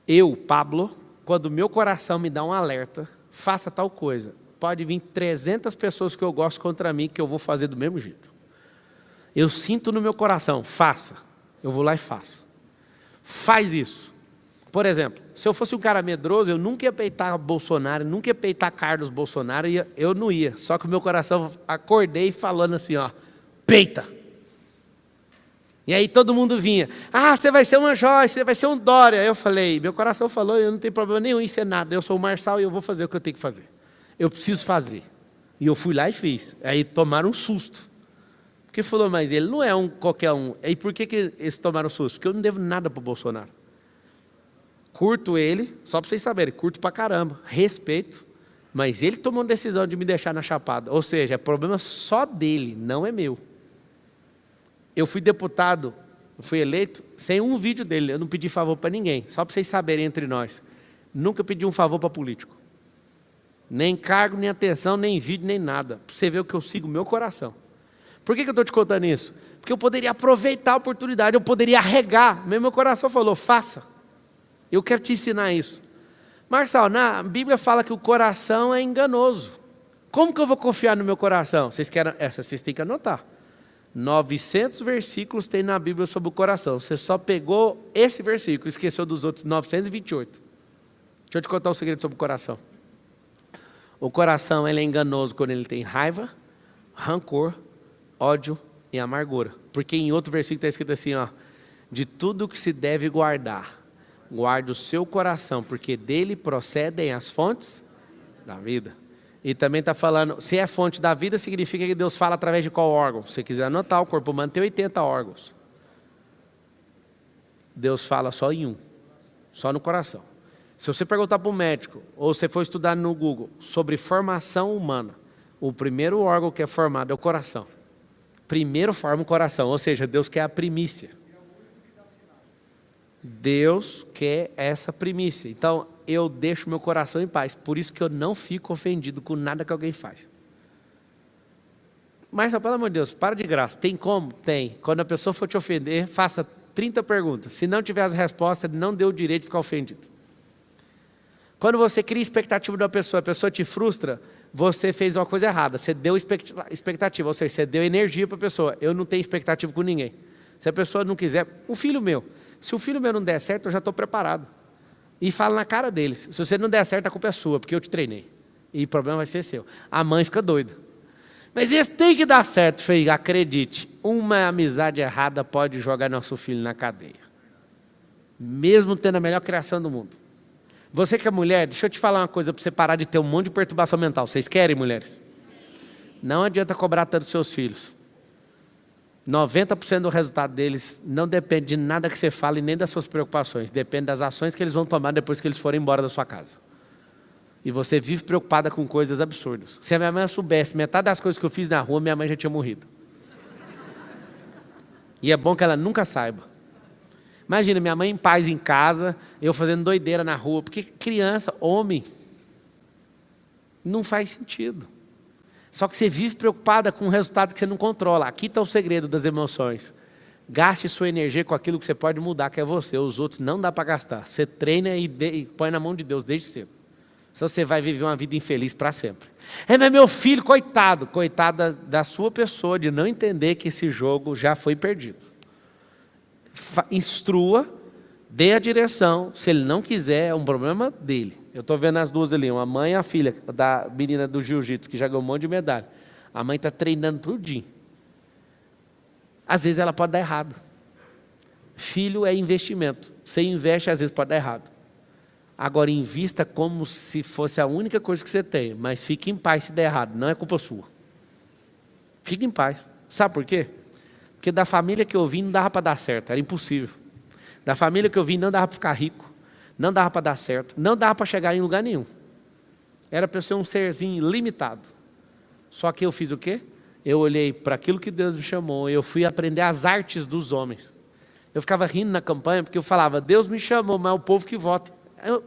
Eu, Pablo, quando o meu coração me dá um alerta, faça tal coisa. Pode vir 300 pessoas que eu gosto contra mim, que eu vou fazer do mesmo jeito. Eu sinto no meu coração, faça. Eu vou lá e faço. Faz isso. Por exemplo, se eu fosse um cara medroso, eu nunca ia peitar Bolsonaro, nunca ia peitar Carlos Bolsonaro, eu não ia. Só que o meu coração, acordei falando assim, ó, peita. E aí todo mundo vinha, você vai ser uma Joyce, você vai ser um Dória. Eu falei, meu coração falou, eu não tenho problema nenhum em ser nada, eu sou o Marçal e eu vou fazer o que eu tenho que fazer. Eu preciso fazer. E eu fui lá e fiz. Aí tomaram um susto. Porque falou, mas ele não é um qualquer um. E por que eles tomaram um susto? Porque eu não devo nada para o Bolsonaro. Curto ele, só para vocês saberem, curto pra caramba, respeito, mas ele tomou uma decisão de me deixar na chapada. Ou seja, é problema só dele, não é meu. Eu fui deputado, fui eleito sem um vídeo dele, eu não pedi favor para ninguém, só para vocês saberem entre nós. Nunca pedi um favor para político. Nem cargo, nem atenção, nem vídeo, nem nada. Para você ver o que eu sigo, meu coração. Por que eu estou te contando isso? Porque eu poderia aproveitar a oportunidade, eu poderia arregar. Meu coração falou, faça. Eu quero te ensinar isso. Marçal, na Bíblia fala que o coração é enganoso. Como que eu vou confiar no meu coração? Vocês têm que anotar. 900 versículos tem na Bíblia sobre o coração. Você só pegou esse versículo, esqueceu dos outros 928. Deixa eu te contar um segredo sobre o coração. O coração ele é enganoso quando ele tem raiva, rancor, ódio e amargura. Porque em outro versículo está escrito assim, ó, de tudo que se deve guardar, guarde o seu coração, porque dele procedem as fontes da vida. E também está falando, se é fonte da vida, significa que Deus fala através de qual órgão? Se você quiser anotar, o corpo humano tem 80 órgãos. Deus fala só em um, só no coração. Se você perguntar para o médico, ou você for estudar no Google, sobre formação humana, o primeiro órgão que é formado é o coração. Primeiro forma o coração, ou seja, Deus quer a primícia. Deus quer essa primícia. Então, eu deixo meu coração em paz. Por isso que eu não fico ofendido com nada que alguém faz. Mas, pelo amor de Deus, para de graça. Tem como? Tem. Quando a pessoa for te ofender, faça 30 perguntas. Se não tiver as respostas, não dê o direito de ficar ofendido. Quando você cria expectativa de uma pessoa, a pessoa te frustra, você fez uma coisa errada. Você deu expectativa, ou seja, você deu energia para a pessoa. Eu não tenho expectativa com ninguém. Se a pessoa não quiser, o filho meu. Se o filho meu não der certo, eu já estou preparado. E falo na cara deles. Se você não der certo, a culpa é sua, porque eu te treinei. E o problema vai ser seu. A mãe fica doida. Mas esse tem que dar certo, filho. Acredite, uma amizade errada pode jogar nosso filho na cadeia. Mesmo tendo a melhor criação do mundo. Você que é mulher, deixa eu te falar uma coisa para você parar de ter um monte de perturbação mental. Vocês querem, mulheres? Não adianta cobrar tanto dos seus filhos. 90% do resultado deles não depende de nada que você fale, nem das suas preocupações. Depende das ações que eles vão tomar depois que eles forem embora da sua casa. E você vive preocupada com coisas absurdas. Se a minha mãe soubesse metade das coisas que eu fiz na rua, minha mãe já tinha morrido. E é bom que ela nunca saiba. Imagina, minha mãe em paz em casa, eu fazendo doideira na rua. Porque criança, homem, não faz sentido. Só que você vive preocupada com um resultado que você não controla. Aqui está o segredo das emoções. Gaste sua energia com aquilo que você pode mudar, que é você. Os outros não dá para gastar. Você treina e põe na mão de Deus desde cedo. Senão você vai viver uma vida infeliz para sempre. Mas meu filho, coitado. Coitada da sua pessoa de não entender que esse jogo já foi perdido. Instrua, dê a direção. Se ele não quiser, é um problema dele. Eu estou vendo as duas ali, uma mãe e a filha da menina do jiu-jitsu, que já ganhou um monte de medalha. A mãe está treinando tudinho. Às vezes ela pode dar errado. Filho é investimento. Você investe, às vezes pode dar errado. Agora, invista como se fosse a única coisa que você tem. Mas fique em paz se der errado. Não é culpa sua. Fique em paz. Sabe por quê? Porque da família que eu vim não dava para dar certo. Era impossível. Da família que eu vim não dava para ficar rico. Não dava para dar certo. Não dava para chegar em lugar nenhum. Era para eu ser um serzinho limitado. Só que eu fiz o quê? Eu olhei para aquilo que Deus me chamou. Eu fui aprender as artes dos homens. Eu ficava rindo na campanha porque eu falava, Deus me chamou, mas é o povo que vota.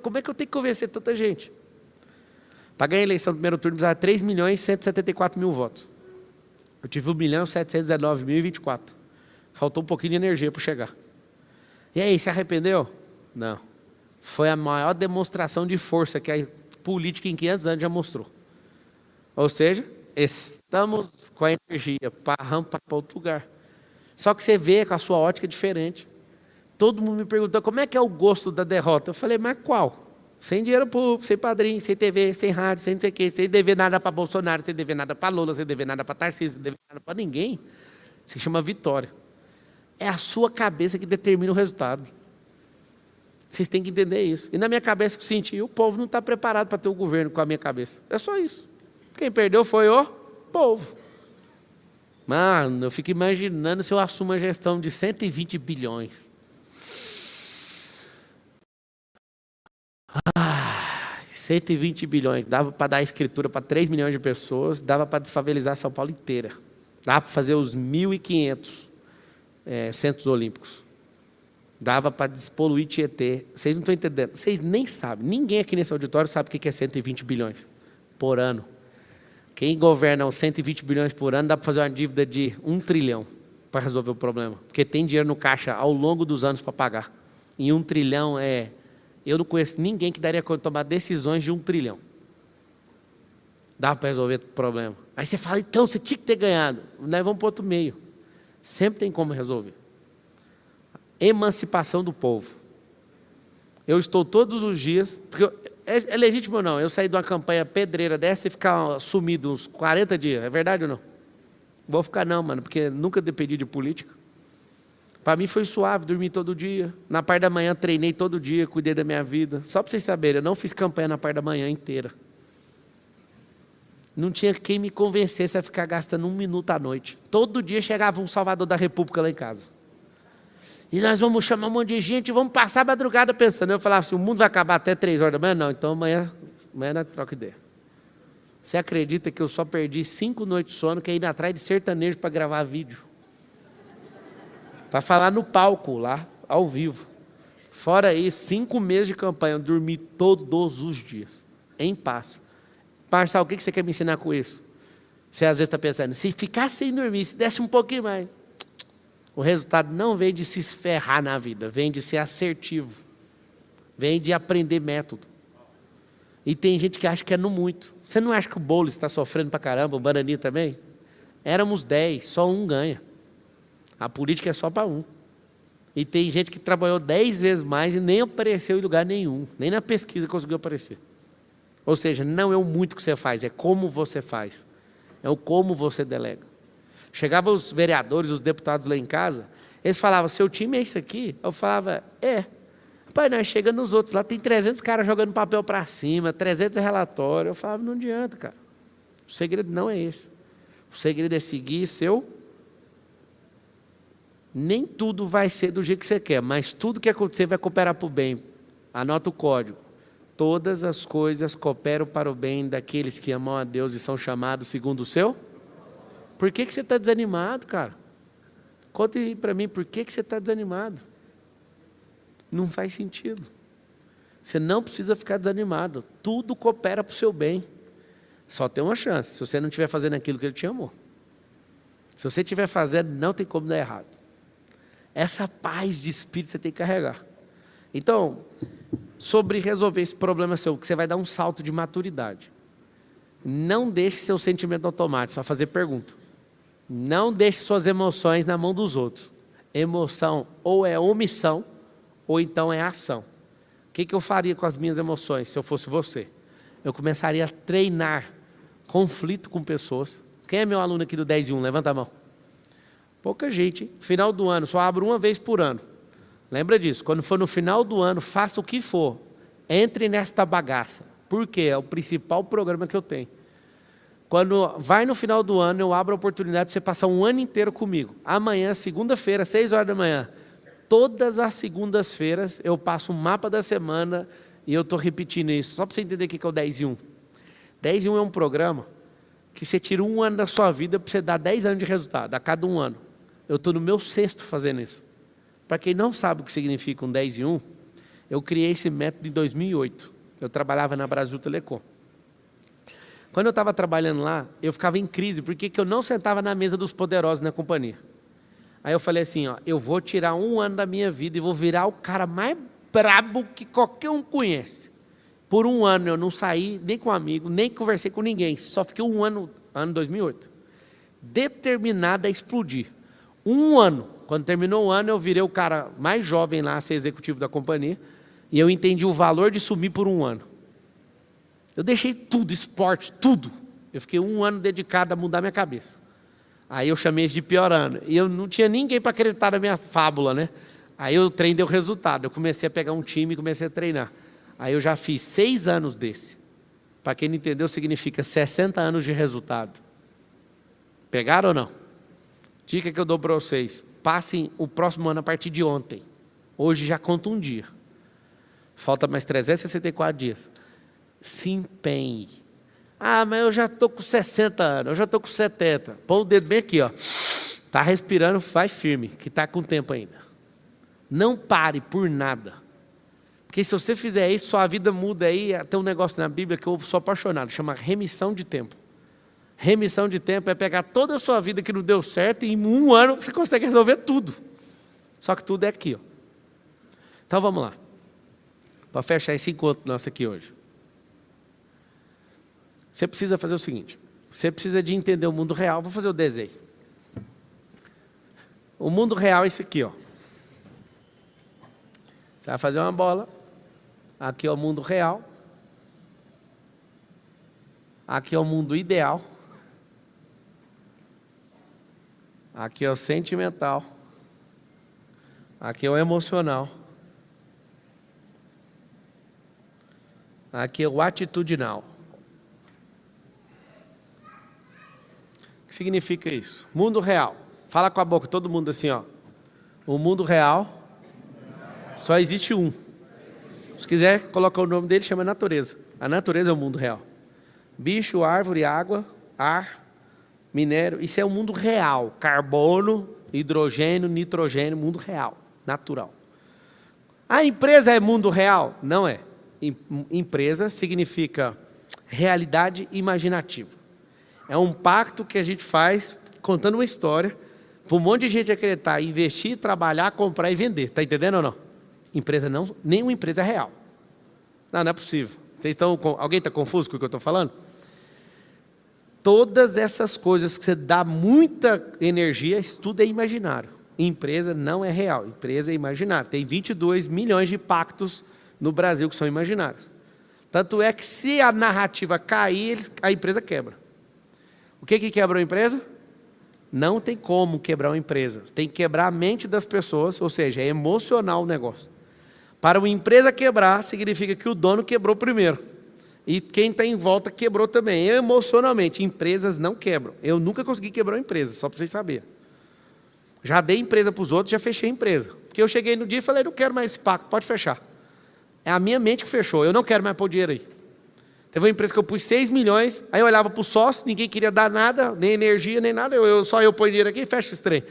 Como é que eu tenho que convencer tanta gente? Para ganhar a eleição do primeiro turno, precisava 3.174.000 votos. Eu tive 1.719.024. Faltou um pouquinho de energia para chegar. E aí, se arrependeu? Não. Foi a maior demonstração de força que a política em 500 anos já mostrou. Ou seja, estamos com a energia para rampar para outro lugar. Só que você vê com a sua ótica diferente. Todo mundo me perguntou, como é que é o gosto da derrota? Eu falei, mas qual? Sem dinheiro público, sem padrinho, sem TV, sem rádio, sem não sei o quê, sem dever nada para Bolsonaro, sem dever nada para Lula, sem dever nada para Tarcísio, sem dever nada para ninguém. Se chama vitória. É a sua cabeça que determina o resultado. Vocês têm que entender isso. E na minha cabeça eu senti, o povo não está preparado para ter o governo com a minha cabeça. É só isso. Quem perdeu foi o povo. Mano, eu fico imaginando se eu assumo a gestão de 120 bilhões. 120 bilhões, dava para dar escritura para 3 milhões de pessoas, dava para desfavelizar São Paulo inteira. Dava para fazer os 1.500 centros olímpicos. Dava para despoluir Tietê. Vocês não estão entendendo. Vocês nem sabem. Ninguém aqui nesse auditório sabe o que é 120 bilhões por ano. Quem governa os 120 bilhões por ano dá para fazer uma dívida de 1 trilhão para resolver o problema. Porque tem dinheiro no caixa ao longo dos anos para pagar. E 1 trilhão é... Eu não conheço ninguém que daria conta de tomar decisões de 1 trilhão. Dá para resolver o problema. Aí você fala, então, você tinha que ter ganhado. Nós vamos para outro meio. Sempre tem como resolver. Emancipação do povo. Eu estou todos os dias... Porque é legítimo ou não? Eu saí de uma campanha pedreira dessa e ficar sumido uns 40 dias. É verdade ou não? Vou ficar não, mano, porque nunca dependi de política. Para mim foi suave, dormi todo dia. Na parte da manhã treinei todo dia, cuidei da minha vida. Só para vocês saberem, eu não fiz campanha na parte da manhã inteira. Não tinha quem me convencesse a ficar gastando 1 minuto à noite. Todo dia chegava um Salvador da República lá em casa. E nós vamos chamar um monte de gente, vamos passar a madrugada pensando. Eu falava assim, o mundo vai acabar até 3 horas da manhã? Não, então amanhã nós troca ideia. Você acredita que eu só perdi 5 noites de sono que é ir atrás de sertanejo para gravar vídeo? Para falar no palco lá, ao vivo. Fora isso, 5 meses de campanha, eu dormi todos os dias, em paz. Marçal, o que você quer me ensinar com isso? Você às vezes está pensando, se ficar sem dormir, se desse um pouquinho mais. O resultado não vem de se esferrar na vida, vem de ser assertivo. Vem de aprender método. E tem gente que acha que é no muito. Você não acha que o Boulos está sofrendo pra caramba, o Bananinha também? Éramos 10, só um ganha. A política é só para um. E tem gente que trabalhou 10 vezes mais e nem apareceu em lugar nenhum. Nem na pesquisa conseguiu aparecer. Ou seja, não é o muito que você faz, é como você faz. É o como você delega. Chegavam os vereadores, os deputados lá em casa, eles falavam, seu time é isso aqui? Eu falava, é. Pai, nós chegamos nos outros, lá tem 300 caras jogando papel para cima, 300 relatórios. Eu falava, não adianta, cara. O segredo não é esse. O segredo é seguir seu... Nem tudo vai ser do jeito que você quer, mas tudo que acontecer vai cooperar para o bem. Anota o código. Todas as coisas cooperam para o bem daqueles que amam a Deus e são chamados segundo o seu. Por que você está desanimado, cara? Conte para mim, por que você está desanimado? Não faz sentido. Você não precisa ficar desanimado. Tudo coopera para o seu bem. Só tem uma chance, se você não estiver fazendo aquilo que Ele te amou. Se você estiver fazendo, não tem como dar errado. Essa paz de espírito você tem que carregar. Então, sobre resolver esse problema seu, que você vai dar um salto de maturidade. Não deixe seu sentimento automático, você vai fazer pergunta. Não deixe suas emoções na mão dos outros. Emoção ou é omissão, ou então é ação. O que eu faria com as minhas emoções se eu fosse você? Eu começaria a treinar conflito com pessoas. Quem é meu aluno aqui do 10 e 1? Levanta a mão. Pouca gente. Final do ano, só abro uma vez por ano. Lembra disso. Quando for no final do ano, faça o que for. Entre nesta bagaça. Por quê? É o principal programa que eu tenho. Quando vai no final do ano, eu abro a oportunidade para você passar um ano inteiro comigo. Amanhã, segunda-feira, 6 horas da manhã. Todas as segundas-feiras eu passo um mapa da semana e eu estou repetindo isso. Só para você entender o que é o 10 e 1. 10 e 1 é um programa que você tira um ano da sua vida para você dar 10 anos de resultado, a cada um ano. Eu estou no meu 6º fazendo isso. Para quem não sabe o que significa um 10 e 1, eu criei esse método em 2008. Eu trabalhava na Brasil Telecom. Quando eu estava trabalhando lá, eu ficava em crise, porque eu não sentava na mesa dos poderosos na companhia. Aí eu falei assim, ó, eu vou tirar um ano da minha vida e vou virar o cara mais brabo que qualquer um conhece. Por um ano eu não saí nem com amigo, nem conversei com ninguém. Só fiquei um ano 2008, determinado a explodir. Um ano. Quando terminou o ano, eu virei o cara mais jovem lá a ser executivo da companhia. E eu entendi o valor de sumir por um ano. Eu deixei tudo, esporte, tudo. Eu fiquei um ano dedicado a mudar minha cabeça. Aí eu chamei isso de pior ano. E eu não tinha ninguém para acreditar na minha fábula, né? Aí o trem deu resultado. Eu comecei a pegar um time e comecei a treinar. Aí eu já fiz 6 anos desse. Para quem não entendeu, significa 60 anos de resultado. Pegaram ou não? Dica que eu dou para vocês. Passem o próximo ano a partir de ontem. Hoje já conta um dia. Falta mais 364 dias. Se empenhe. Ah, mas eu já estou com 60 anos, eu já estou com 70. Põe o dedo bem aqui, ó. Está respirando, vai firme, que está com tempo ainda. Não pare por nada. Porque se você fizer isso, sua vida muda aí. Tem um negócio na Bíblia que eu sou apaixonado, chama remissão de tempo. Remissão de tempo é pegar toda a sua vida que não deu certo e em um ano você consegue resolver tudo. Só que tudo é aqui, ó. Então vamos lá. Para fechar esse encontro nosso aqui hoje. Você precisa fazer o seguinte. Você precisa de entender o mundo real. Vou fazer o desenho. O mundo real é esse aqui, ó. Você vai fazer uma bola. Aqui é o mundo real. Aqui é o mundo ideal. Aqui é o sentimental. Aqui é o emocional. Aqui é o atitudinal. O que significa isso? Mundo real. Fala com a boca, todo mundo assim, ó. O mundo real só existe um. Se quiser colocar o nome dele, chama natureza. A natureza é o mundo real. Bicho, árvore, água, ar, minério. Isso é o mundo real. Carbono, hidrogênio, nitrogênio, mundo real, natural. A empresa é mundo real? Não é. Empresa significa realidade imaginativa. É um pacto que a gente faz contando uma história para um monte de gente acreditar, investir, trabalhar, comprar e vender. Está entendendo ou não? Empresa não, nenhuma empresa é real. Não é possível. Alguém está confuso com o que eu estou falando? Todas essas coisas que você dá muita energia, isso tudo é imaginário. Empresa não é real, empresa é imaginária. Tem 22 milhões de pactos no Brasil que são imaginários. Tanto é que se a narrativa cair, a empresa quebra. O que quebra uma empresa? Não tem como quebrar uma empresa. Tem que quebrar a mente das pessoas, ou seja, é emocional o negócio. Para uma empresa quebrar, significa que o dono quebrou primeiro. E quem está em volta quebrou também. Emocionalmente, empresas não quebram. Eu nunca consegui quebrar uma empresa, só para vocês saberem. Já dei empresa para os outros, já fechei a empresa. Porque eu cheguei no dia e falei, não quero mais esse pacto, pode fechar. É a minha mente que fechou. Eu não quero mais pôr dinheiro aí. Teve uma empresa que eu pus 6 milhões, aí eu olhava para o sócio, ninguém queria dar nada, nem energia, nem nada, só eu ponho dinheiro aqui e fecho esse trem.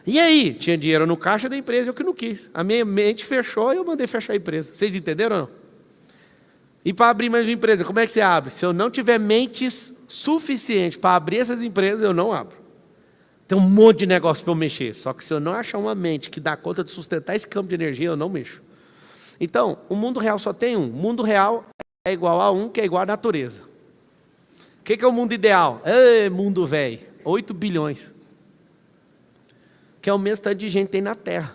E aí? Tinha dinheiro no caixa da empresa, eu que não quis. A minha mente fechou e eu mandei fechar a empresa. Vocês entenderam ou não? E para abrir mais uma empresa, como é que você abre? Se eu não tiver mentes suficientes para abrir essas empresas, eu não abro. Tem um monte de negócio para eu mexer, só que se eu não achar uma mente que dá conta de sustentar esse campo de energia, eu não mexo. Então, o mundo real só tem um. O mundo real é igual a um, que é igual à natureza. O que é o mundo ideal? Mundo velho, 8 bilhões. Que é o mesmo tanto de gente que tem na Terra.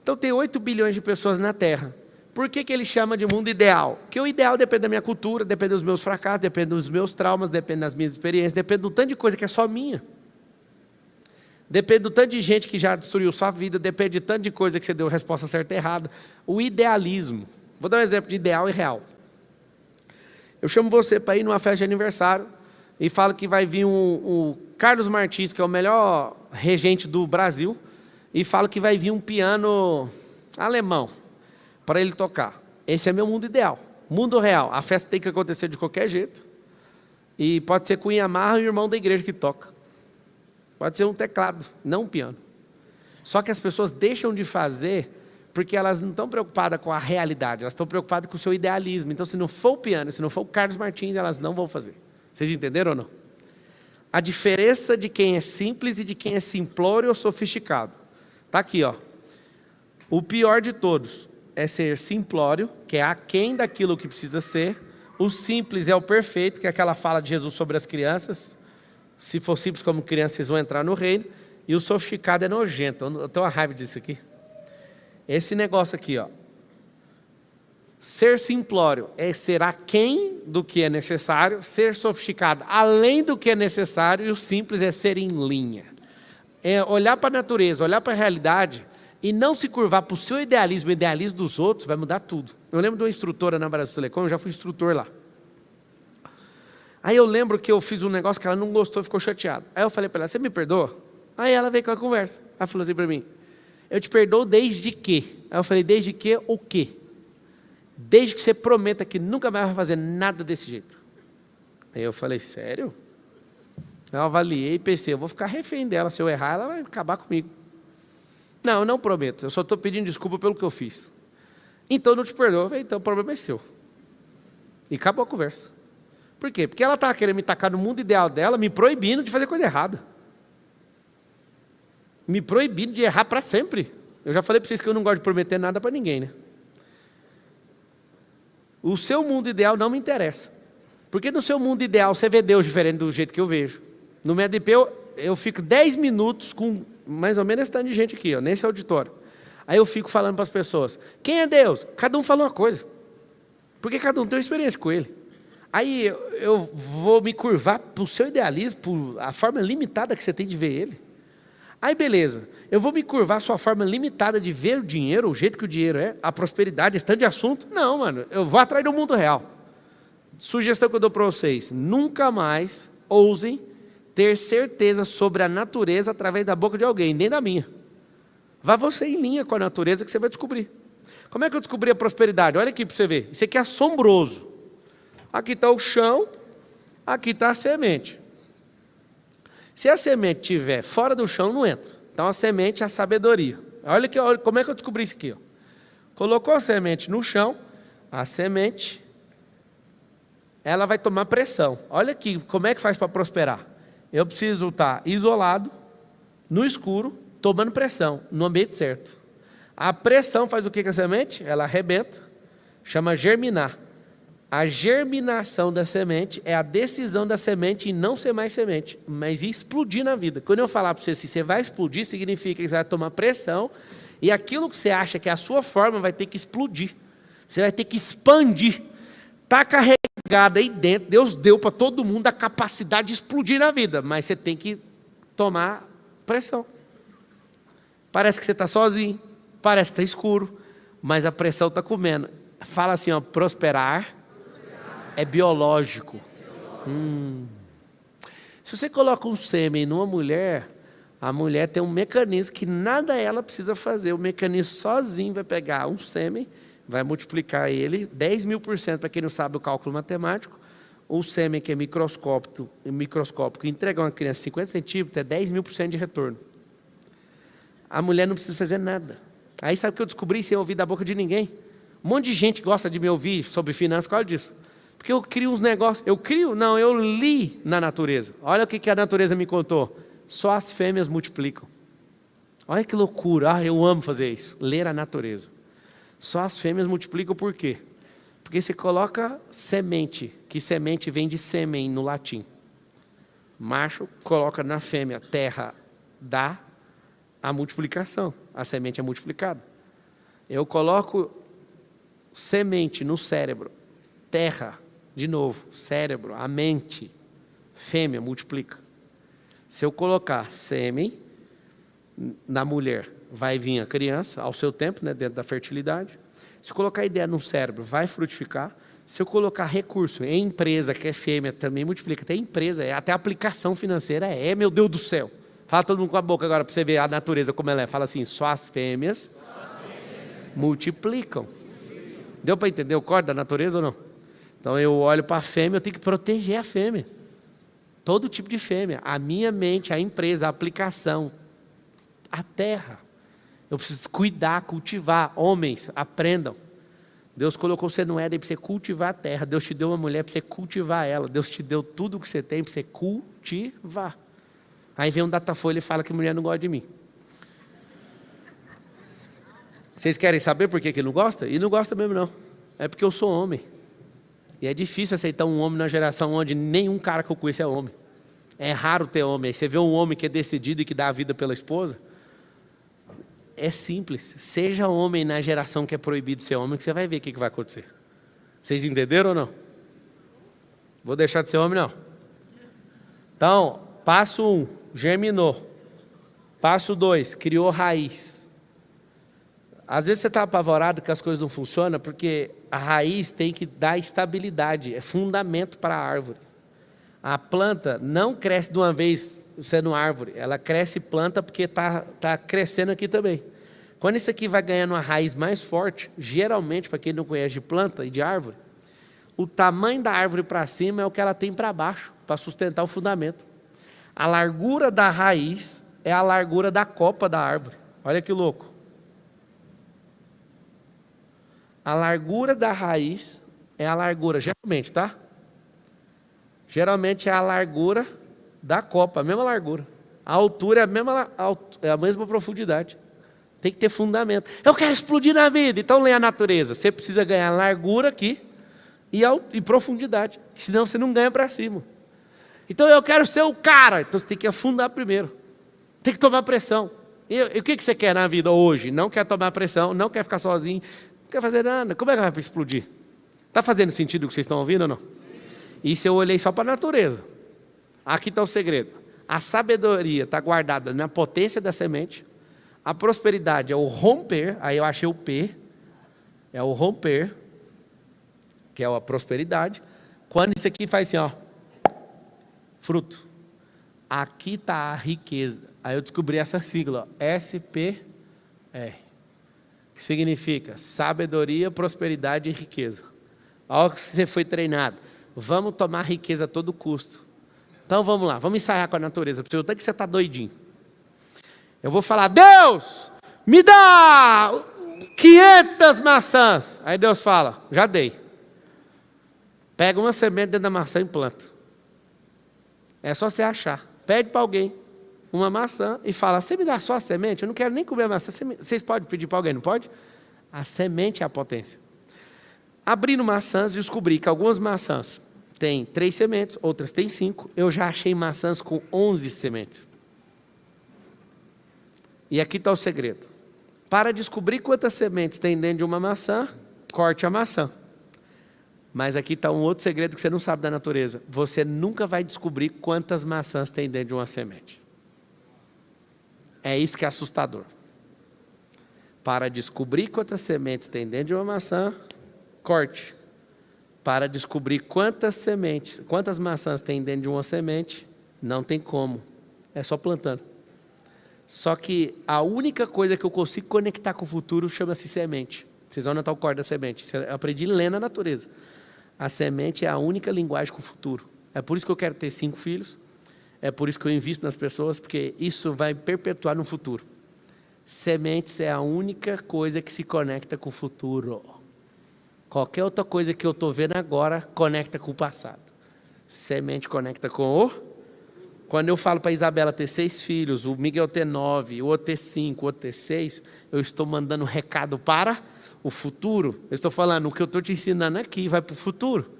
Então tem 8 bilhões de pessoas na Terra. Por que ele chama de mundo ideal? Porque o ideal depende da minha cultura, depende dos meus fracassos, depende dos meus traumas, depende das minhas experiências, depende do tanto de coisa que é só minha. Depende do tanto de gente que já destruiu sua vida, depende de tanto de coisa que você deu resposta certa e errada. O idealismo. Vou dar um exemplo de ideal e real. Eu chamo você para ir numa festa de aniversário e falo que vai vir o Carlos Martins, que é o melhor regente do Brasil, e falo que vai vir um piano alemão para ele tocar. Esse é meu mundo ideal. Mundo real. A festa tem que acontecer de qualquer jeito. E pode ser com o Yamaha e o irmão da igreja que toca. Pode ser um teclado, não um piano. Só que as pessoas deixam de fazer porque elas não estão preocupadas com a realidade, elas estão preocupadas com o seu idealismo. Então, se não for o piano, se não for o Carlos Martins, elas não vão fazer. Vocês entenderam ou não? A diferença de quem é simples e de quem é simplório ou sofisticado. Está aqui, ó. O pior de todos é ser simplório, que é aquém daquilo que precisa ser. O simples é o perfeito, que é aquela fala de Jesus sobre as crianças. Se for simples como criança, vocês vão entrar no reino. E o sofisticado é nojento. Eu tenho uma raiva disso aqui. Esse negócio aqui, ó. Ser simplório é ser aquém do que é necessário. Ser sofisticado além do que é necessário. E o simples é ser em linha. É olhar para a natureza, olhar para a realidade e não se curvar para o seu idealismo, o idealismo dos outros, vai mudar tudo. Eu lembro de uma instrutora na Brasil Telecom, eu já fui instrutor lá. Aí eu lembro que eu fiz um negócio que ela não gostou, ficou chateada. Aí eu falei para ela, você me perdoa? Aí ela veio com a conversa. Ela falou assim para mim, eu te perdoo desde que? Aí eu falei, desde que o quê? Desde que você prometa que nunca mais vai fazer nada desse jeito. Aí eu falei, sério? Eu avaliei e pensei, eu vou ficar refém dela, se eu errar ela vai acabar comigo. Não, eu não prometo, eu só estou pedindo desculpa pelo que eu fiz. Então eu não te perdoo. Eu falei, então o problema é seu. E acabou a conversa. Por quê? Porque ela estava querendo me tacar no mundo ideal dela, me proibindo de fazer coisa errada. Me proibindo de errar para sempre. Eu já falei para vocês que eu não gosto de prometer nada para ninguém, né? O seu mundo ideal não me interessa. Porque no seu mundo ideal você vê Deus diferente do jeito que eu vejo. No meu EDP eu fico 10 minutos com mais ou menos esse tanto de gente aqui, ó, nesse auditório. Aí eu fico falando para as pessoas, quem é Deus? Cada um fala uma coisa. Porque cada um tem uma experiência com Ele. Aí eu vou me curvar para o seu idealismo, por a forma limitada que você tem de ver Ele. Aí beleza, eu vou me curvar a sua forma limitada de ver o dinheiro, o jeito que o dinheiro é, a prosperidade, esse tanto de assunto. Não, mano, eu vou atrás do mundo real. Sugestão que eu dou para vocês, nunca mais ousem ter certeza sobre a natureza através da boca de alguém, nem da minha. Vá você em linha com a natureza que você vai descobrir. Como é que eu descobri a prosperidade? Olha aqui para você ver, isso aqui é assombroso. Aqui está o chão, aqui está a semente. Se a semente estiver fora do chão, não entra. Então a semente é a sabedoria. Olha aqui, olha, como é que eu descobri isso aqui? Ó. Colocou a semente no chão, a semente, ela vai tomar pressão. Olha aqui, como é que faz para prosperar? Eu preciso estar isolado, no escuro, tomando pressão, no ambiente certo. A pressão faz o que com a semente? Ela arrebenta, chama germinar. A germinação da semente é a decisão da semente em não ser mais semente, mas explodir na vida. Quando eu falar para você se você vai explodir, significa que você vai tomar pressão e aquilo que você acha que é a sua forma vai ter que explodir. Você vai ter que expandir. Está carregado aí dentro, Deus deu para todo mundo a capacidade de explodir na vida, mas você tem que tomar pressão. Parece que você está sozinho, parece que está escuro, mas a pressão está comendo. Fala assim, ó, prosperar é biológico. Se você coloca um sêmen numa mulher, a mulher tem um mecanismo que nada ela precisa fazer. O mecanismo sozinho vai pegar um sêmen, vai multiplicar ele 10.000%, para quem não sabe o cálculo matemático. O sêmen que é microscópico, entrega a uma criança 50 centímetros, é 10.000% de retorno. A mulher não precisa fazer nada. Aí sabe o que eu descobri sem ouvir da boca de ninguém? Um monte de gente gosta de me ouvir sobre finanças por causa disso. Porque eu crio uns negócios. Eu li na natureza. Olha o que a natureza me contou. Só as fêmeas multiplicam. Olha que loucura. Eu amo fazer isso. Ler a natureza. Só as fêmeas multiplicam por quê? Porque você coloca semente, que semente vem de sêmen no latim. Macho coloca na fêmea, terra dá a multiplicação. A semente é multiplicada. Eu coloco semente no cérebro, terra, de novo, cérebro, a mente, fêmea, multiplica. Se eu colocar sêmen na mulher, vai vir a criança, ao seu tempo, né, dentro da fertilidade. Se eu colocar ideia no cérebro, vai frutificar. Se eu colocar recurso em empresa, que é fêmea, também multiplica. Até empresa, até aplicação financeira meu Deus do céu. Fala todo mundo com a boca agora, para você ver a natureza como ela é. Fala assim, só as fêmeas multiplicam. Deu para entender o código da natureza ou não? Então eu olho para a fêmea, eu tenho que proteger a fêmea. Todo tipo de fêmea. A minha mente, a empresa, a aplicação, a terra. Eu preciso cuidar, cultivar. Homens, aprendam. Deus colocou você no Éden para você cultivar a terra. Deus te deu uma mulher para você cultivar ela. Deus te deu tudo o que você tem para você cultivar. Aí vem um Datafolha e fala que mulher não gosta de mim. Vocês querem saber por que ele não gosta? E não gosta mesmo não. É porque eu sou homem. E é difícil aceitar um homem na geração onde nenhum cara que eu conheço é homem. É raro ter homem. Aí você vê um homem que é decidido e que dá a vida pela esposa. É simples. Seja homem na geração que é proibido ser homem, que você vai ver o que vai acontecer. Vocês entenderam ou não? Vou deixar de ser homem, não. Então, passo 1, germinou. Passo 2, criou raiz. Às vezes você está apavorado que as coisas não funcionam, porque a raiz tem que dar estabilidade, é fundamento para a árvore. A planta não cresce de uma vez sendo árvore, ela cresce planta porque está crescendo aqui também. Quando isso aqui vai ganhando uma raiz mais forte, geralmente, para quem não conhece de planta e de árvore, o tamanho da árvore para cima é o que ela tem para baixo, para sustentar o fundamento. A largura da raiz é a largura da copa da árvore. Olha que louco. A largura da raiz é a largura, geralmente, tá? Geralmente é a largura da copa, a mesma largura. A altura é a mesma profundidade. Tem que ter fundamento. Eu quero explodir na vida, então leia a natureza. Você precisa ganhar largura aqui e profundidade, senão você não ganha para cima. Então eu quero ser o cara, então você tem que afundar primeiro. Tem que tomar pressão. E o que você quer na vida hoje? Não quer tomar pressão, não quer ficar sozinho, não quer fazer nada. Como é que vai para explodir? Está fazendo sentido o que vocês estão ouvindo ou não? Isso eu olhei só para a natureza. Aqui está o segredo. A sabedoria está guardada na potência da semente. A prosperidade é o romper. Aí eu achei o P. É o romper, que é a prosperidade. Quando isso aqui faz assim, ó, fruto. Aqui está a riqueza. Aí eu descobri essa sigla, ó, SPR. Que significa sabedoria, prosperidade e riqueza. Olha que você foi treinado. Vamos tomar riqueza a todo custo. Então vamos lá, vamos ensaiar com a natureza. Porque que você está doidinho. Eu vou falar, Deus, me dá 500 maçãs. Aí Deus fala, já dei. Pega uma semente dentro da maçã e planta. É só você achar. Pede para alguém uma maçã e fala, você me dá só a semente? Eu não quero nem comer a maçã. Vocês podem pedir para alguém, não pode? A semente é a potência. Abrindo maçãs, descobri que algumas maçãs têm 3 sementes, outras têm 5. Eu já achei maçãs com 11 sementes. E aqui está o segredo. Para descobrir quantas sementes tem dentro de uma maçã, corte a maçã. Mas aqui está um outro segredo que você não sabe da natureza. Você nunca vai descobrir quantas maçãs tem dentro de uma semente. É isso que é assustador. Para descobrir quantas sementes tem dentro de uma maçã, corte. Para descobrir quantas maçãs tem dentro de uma semente, não tem como. É só plantando. Só que a única coisa que eu consigo conectar com o futuro chama-se semente. Vocês vão notar o corte da semente. Eu aprendi lendo a natureza. A semente é a única linguagem com o futuro. É por isso que eu quero ter 5 filhos. É por isso que eu invisto nas pessoas, porque isso vai perpetuar no futuro. Sementes é a única coisa que se conecta com o futuro. Qualquer outra coisa que eu estou vendo agora, conecta com o passado. Semente conecta com o... Quando eu falo para a Isabela ter 6 filhos, o Miguel ter 9, o outro ter 5, o outro ter 6, eu estou mandando um recado para o futuro. Eu estou falando, o que eu estou te ensinando aqui vai para o futuro.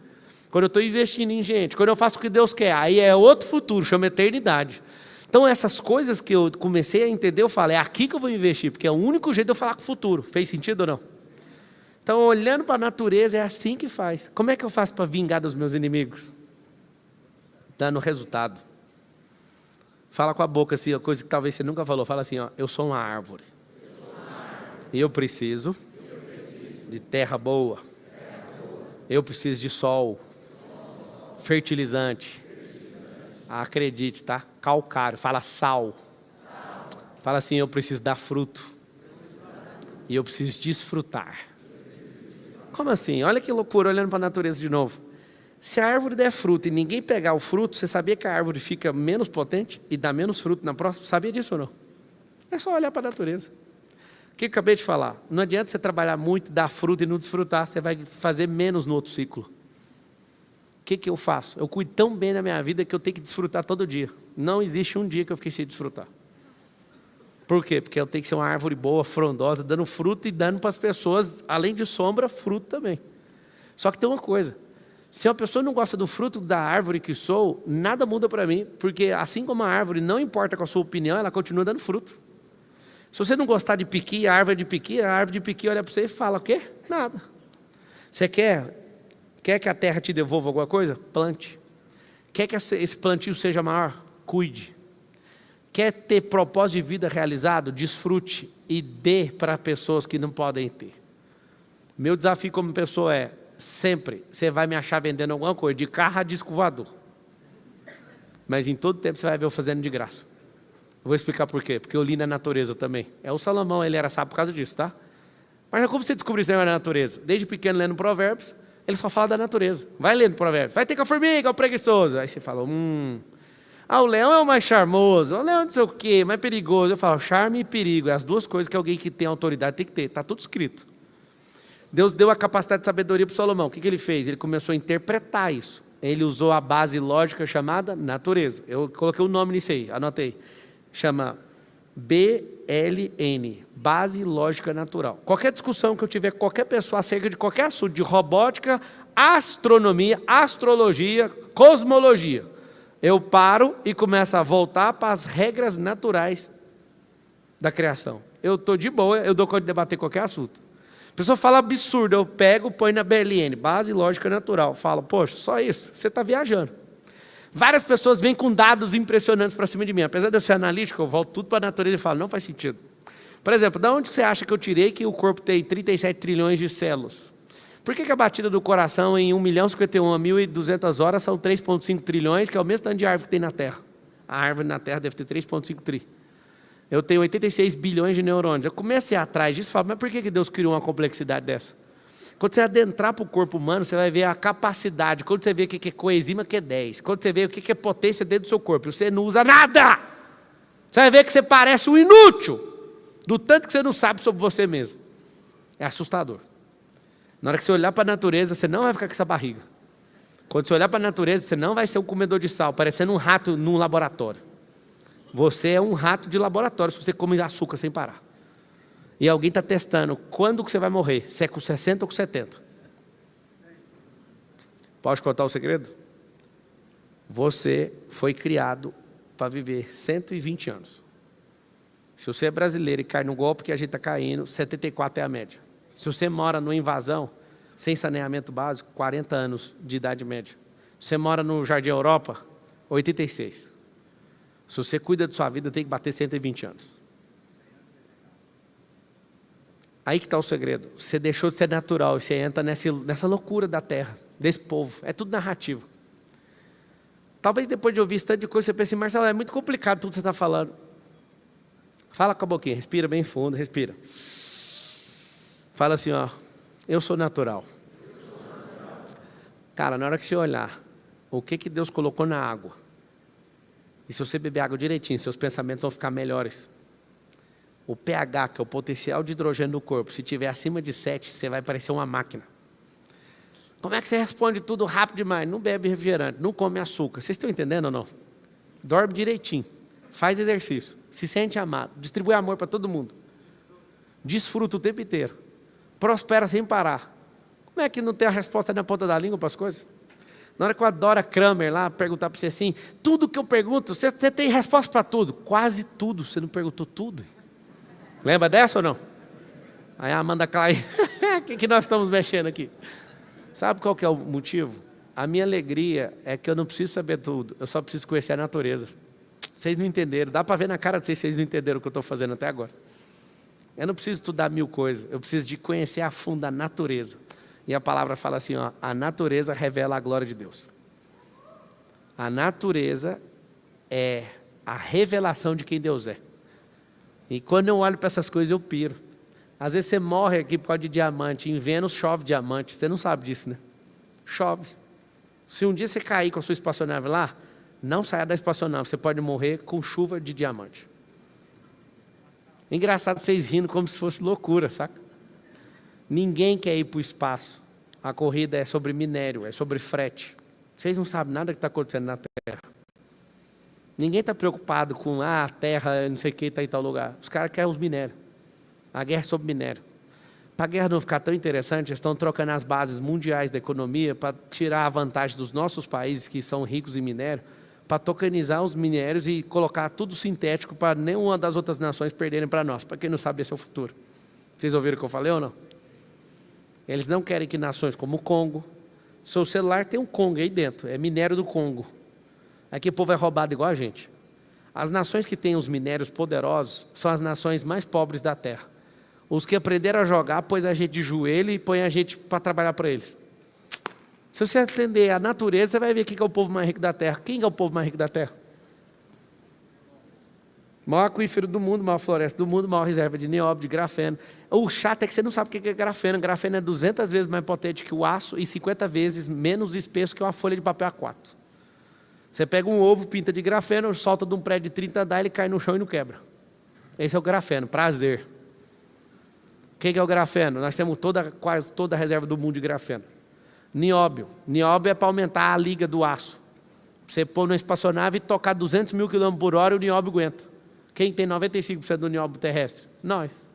Quando eu estou investindo em gente, quando eu faço o que Deus quer, aí é outro futuro, chama eternidade. Então essas coisas que eu comecei a entender, eu falo, é aqui que eu vou investir, porque é o único jeito de eu falar com o futuro. Fez sentido ou não? Então olhando para a natureza, é assim que faz. Como é que eu faço para vingar dos meus inimigos? Dando resultado. Fala com a boca assim, a coisa que talvez você nunca falou. Fala assim, ó, eu sou uma árvore. E eu preciso de terra boa. Eu preciso de sol. Fertilizante. Acredite, tá? Calcário. Fala sal. Fala assim, eu preciso dar fruto. E eu preciso desfrutar. Como assim? Olha que loucura, olhando para a natureza de novo. Se a árvore der fruto e ninguém pegar o fruto, você sabia que a árvore fica menos potente e dá menos fruto na próxima? Sabia disso ou não? É só olhar para a natureza. O que eu acabei de falar? Não adianta você trabalhar muito, dar fruto e não desfrutar, você vai fazer menos no outro ciclo. O que eu faço? Eu cuido tão bem da minha vida que eu tenho que desfrutar todo dia. Não existe um dia que eu fiquei sem desfrutar. Por quê? Porque eu tenho que ser uma árvore boa, frondosa, dando fruto e dando para as pessoas, além de sombra, fruto também. Só que tem uma coisa. Se uma pessoa não gosta do fruto da árvore que sou, nada muda para mim, porque assim como a árvore, não importa com a sua opinião, ela continua dando fruto. Se você não gostar de piqui, a árvore de piqui olha para você e fala, o quê? Nada. Você quer que a terra te devolva alguma coisa? Plante. Quer que esse plantio seja maior? Cuide. Quer ter propósito de vida realizado? Desfrute e dê para pessoas que não podem ter. Meu desafio como pessoa é, sempre, você vai me achar vendendo alguma coisa, de carro a disco voador. Mas em todo tempo você vai ver eu fazendo de graça. Eu vou explicar por quê. Porque eu li na natureza também. É o Salomão, ele era sábio por causa disso, tá? Mas como você descobriu isso na natureza? Desde pequeno lendo Provérbios, ele só fala da natureza. Vai lendo Provérbios. Vai ter com a formiga, o preguiçoso. Aí você fala, o leão é o mais charmoso, o leão não sei o quê, mais perigoso. Eu falo, charme e perigo. É as duas coisas que alguém que tem autoridade tem que ter. Está tudo escrito. Deus deu a capacidade de sabedoria para o Salomão. O que ele fez? Ele começou a interpretar isso. Ele usou a base lógica chamada natureza. Eu coloquei o nome nisso aí, anotei. Chama BLN, Base Lógica Natural. Qualquer discussão que eu tiver com qualquer pessoa acerca de qualquer assunto, de robótica, astronomia, astrologia, cosmologia, eu paro e começo a voltar para as regras naturais da criação. Eu estou de boa, eu dou conta de debater qualquer assunto. A pessoa fala absurdo, eu pego, põe na BLN, Base Lógica Natural. Falo, poxa, só isso, você está viajando. Várias pessoas vêm com dados impressionantes para cima de mim. Apesar de eu ser analítico, eu volto tudo para a natureza e falo, não faz sentido. Por exemplo, de onde você acha que eu tirei que o corpo tem 37 trilhões de células? Por que a batida do coração em 1.051.200 horas são 3,5 trilhões, que é o mesmo tanto de árvore que tem na Terra? A árvore na Terra deve ter 3,5 tri. Eu tenho 86 bilhões de neurônios. Eu comecei atrás disso e falo, mas por que Deus criou uma complexidade dessa? Quando você adentrar para o corpo humano, você vai ver a capacidade. Quando você vê o que é coenzima, que é 10. Quando você vê o que é potência dentro do seu corpo, você não usa nada. Você vai ver que você parece um inútil, do tanto que você não sabe sobre você mesmo. É assustador. Na hora que você olhar para a natureza, você não vai ficar com essa barriga. Quando você olhar para a natureza, você não vai ser um comedor de sal, parecendo um rato num laboratório. Você é um rato de laboratório se você come açúcar sem parar. E alguém está testando quando que você vai morrer, se é com 60 ou com 70. Pode contar o segredo? Você foi criado para viver 120 anos. Se você é brasileiro e cai no golpe que a gente está caindo, 74 é a média. Se você mora numa invasão, sem saneamento básico, 40 anos de idade média. Se você mora no Jardim Europa, 86. Se você cuida da sua vida, tem que bater 120 anos. Aí que está o segredo. Você deixou de ser natural e você entra nessa loucura da terra, desse povo. É tudo narrativo. Talvez depois de ouvir esse tanto de coisa, você pense, Marcelo, é muito complicado tudo que você está falando. Fala com a boquinha, respira bem fundo, respira. Fala assim, ó, eu sou natural. Cara, na hora que você olhar o que Deus colocou na água, e se você beber água direitinho, seus pensamentos vão ficar melhores. O pH, que é o potencial de hidrogênio do corpo, se tiver acima de 7, você vai parecer uma máquina. Como é que você responde tudo rápido demais? Não bebe refrigerante, não come açúcar. Vocês estão entendendo ou não? Dorme direitinho, faz exercício, se sente amado, distribui amor para todo mundo. Desfruta o tempo inteiro, prospera sem parar. Como é que não tem a resposta na ponta da língua para as coisas? Na hora que eu adoro a Kramer lá, perguntar para você assim, tudo que eu pergunto, você tem resposta para tudo. Quase tudo, você não perguntou tudo. Lembra dessa ou não? Aí a Amanda Klein, o que nós estamos mexendo aqui? Sabe qual que é o motivo? A minha alegria é que eu não preciso saber tudo, eu só preciso conhecer a natureza. Vocês não entenderam, dá para ver na cara de vocês não entenderam o que eu estou fazendo até agora. Eu não preciso estudar 1000 coisas, eu preciso de conhecer a fundo a natureza. E a palavra fala assim, ó, a natureza revela a glória de Deus. A natureza é a revelação de quem Deus é. E quando eu olho para essas coisas, eu piro. Às vezes você morre aqui por causa de diamante, em Vênus chove diamante, você não sabe disso, né? Chove. Se um dia você cair com a sua espaçonave lá, não saia da espaçonave, você pode morrer com chuva de diamante. Engraçado vocês rindo como se fosse loucura, saca? Ninguém quer ir para o espaço. A corrida é sobre minério, é sobre frete. Vocês não sabem nada que está acontecendo na Terra. Ninguém está preocupado com a Terra, não sei o que, está em tal lugar. Os caras querem os minérios. A guerra é sobre minério. Para a guerra não ficar tão interessante, eles estão trocando as bases mundiais da economia para tirar a vantagem dos nossos países, que são ricos em minério, para tokenizar os minérios e colocar tudo sintético para nenhuma das outras nações perderem para nós. Para quem não sabe, esse é o futuro. Vocês ouviram o que eu falei ou não? Eles não querem que nações como o Congo, seu celular tem um Congo aí dentro, é minério do Congo. Aqui o povo é roubado igual a gente. As nações que têm os minérios poderosos são as nações mais pobres da Terra. Os que aprenderam a jogar, pôs a gente de joelho e põe a gente para trabalhar para eles. Se você atender a natureza, você vai ver quem é o povo mais rico da Terra. Quem é o povo mais rico da Terra? Maior aquífero do mundo, maior floresta do mundo, maior reserva de nióbio, de grafeno. O chato é que você não sabe o que é grafeno. Grafeno é 200 vezes mais potente que o aço e 50 vezes menos espesso que uma folha de papel A4. Você pega um ovo, pinta de grafeno, solta de um prédio de 30 andares, ele cai no chão e não quebra. Esse é o grafeno, prazer. O que é o grafeno? Nós temos quase toda a reserva do mundo de grafeno. Nióbio. Nióbio é para aumentar a liga do aço. Você pôr numa espaçonave e tocar 200 mil km por hora, o nióbio aguenta. Quem tem 95% do nióbio terrestre? Nós.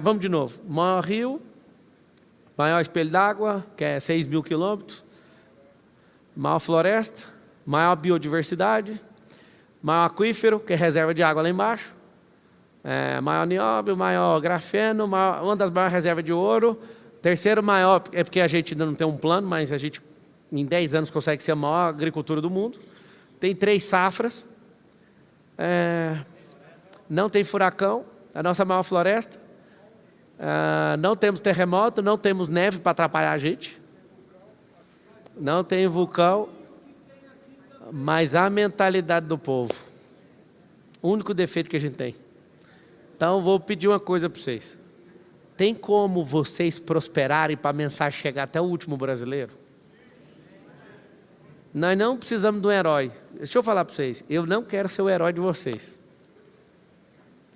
Vamos de novo. Maior rio, maior espelho d'água, que é 6 mil quilômetros, maior floresta, maior biodiversidade, maior aquífero, que é reserva de água lá embaixo, maior nióbio, maior grafeno, uma das maiores reservas de ouro. Terceiro maior, é porque a gente ainda não tem um plano, mas a gente em 10 anos consegue ser a maior agricultura do mundo. Tem 3 safras. Não tem furacão, a nossa maior floresta. Não temos terremoto, não temos neve para atrapalhar a gente. Não tem vulcão. Mas a mentalidade do povo. O único defeito que a gente tem. Então vou pedir uma coisa para vocês. Tem como vocês prosperarem para a mensagem chegar até o último brasileiro? Nós não precisamos de um herói. Deixa eu falar para vocês. Eu não quero ser o herói de vocês.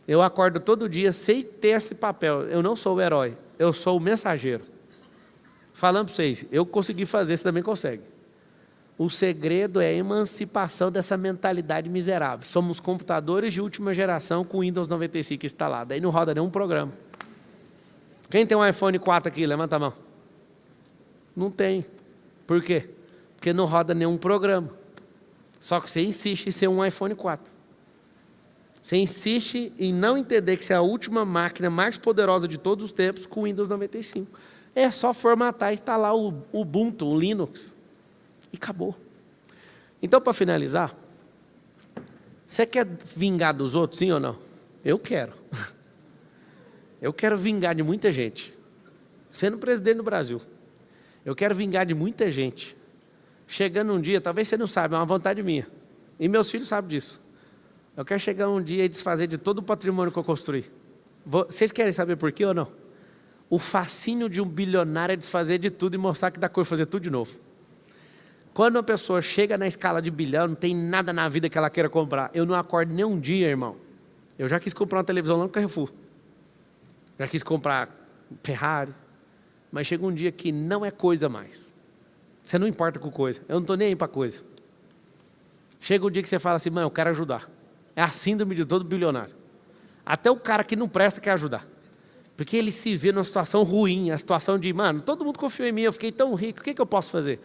Eu acordo todo dia sem ter esse papel. Eu não sou o herói. Eu sou o mensageiro. Falando para vocês, eu consegui fazer, você também consegue. O segredo é a emancipação dessa mentalidade miserável. Somos computadores de última geração com Windows 95 instalado. Aí não roda nenhum programa. Quem tem um iPhone 4 aqui? Levanta a mão. Não tem. Por quê? Porque não roda nenhum programa. Só que você insiste em ser um iPhone 4. Você insiste em não entender que você é a última máquina mais poderosa de todos os tempos com Windows 95. É só formatar e instalar o Ubuntu, o Linux. E acabou. Então, para finalizar, você quer vingar dos outros, sim ou não? Eu quero. Eu quero vingar de muita gente. Sendo presidente do Brasil. Eu quero vingar de muita gente. Chegando um dia, talvez você não saiba, é uma vontade minha. E meus filhos sabem disso. Eu quero chegar um dia e desfazer de todo o patrimônio que eu construí. Vocês querem saber por quê ou não? O fascínio de um bilionário é desfazer de tudo e mostrar que dá coisa fazer tudo de novo. Quando uma pessoa chega na escala de bilhão, não tem nada na vida que ela queira comprar. Eu não acordo nem um dia, irmão. Eu já quis comprar uma televisão lá no Carrefour. Já quis comprar Ferrari. Mas chega um dia que não é coisa mais. Você não importa com coisa. Eu não estou nem aí para coisa. Chega um dia que você fala assim, mãe, eu quero ajudar. É a síndrome de todo bilionário. Até o cara que não presta quer ajudar. Porque ele se vê numa situação ruim, a situação de, mano, todo mundo confiou em mim, eu fiquei tão rico, o que eu posso fazer?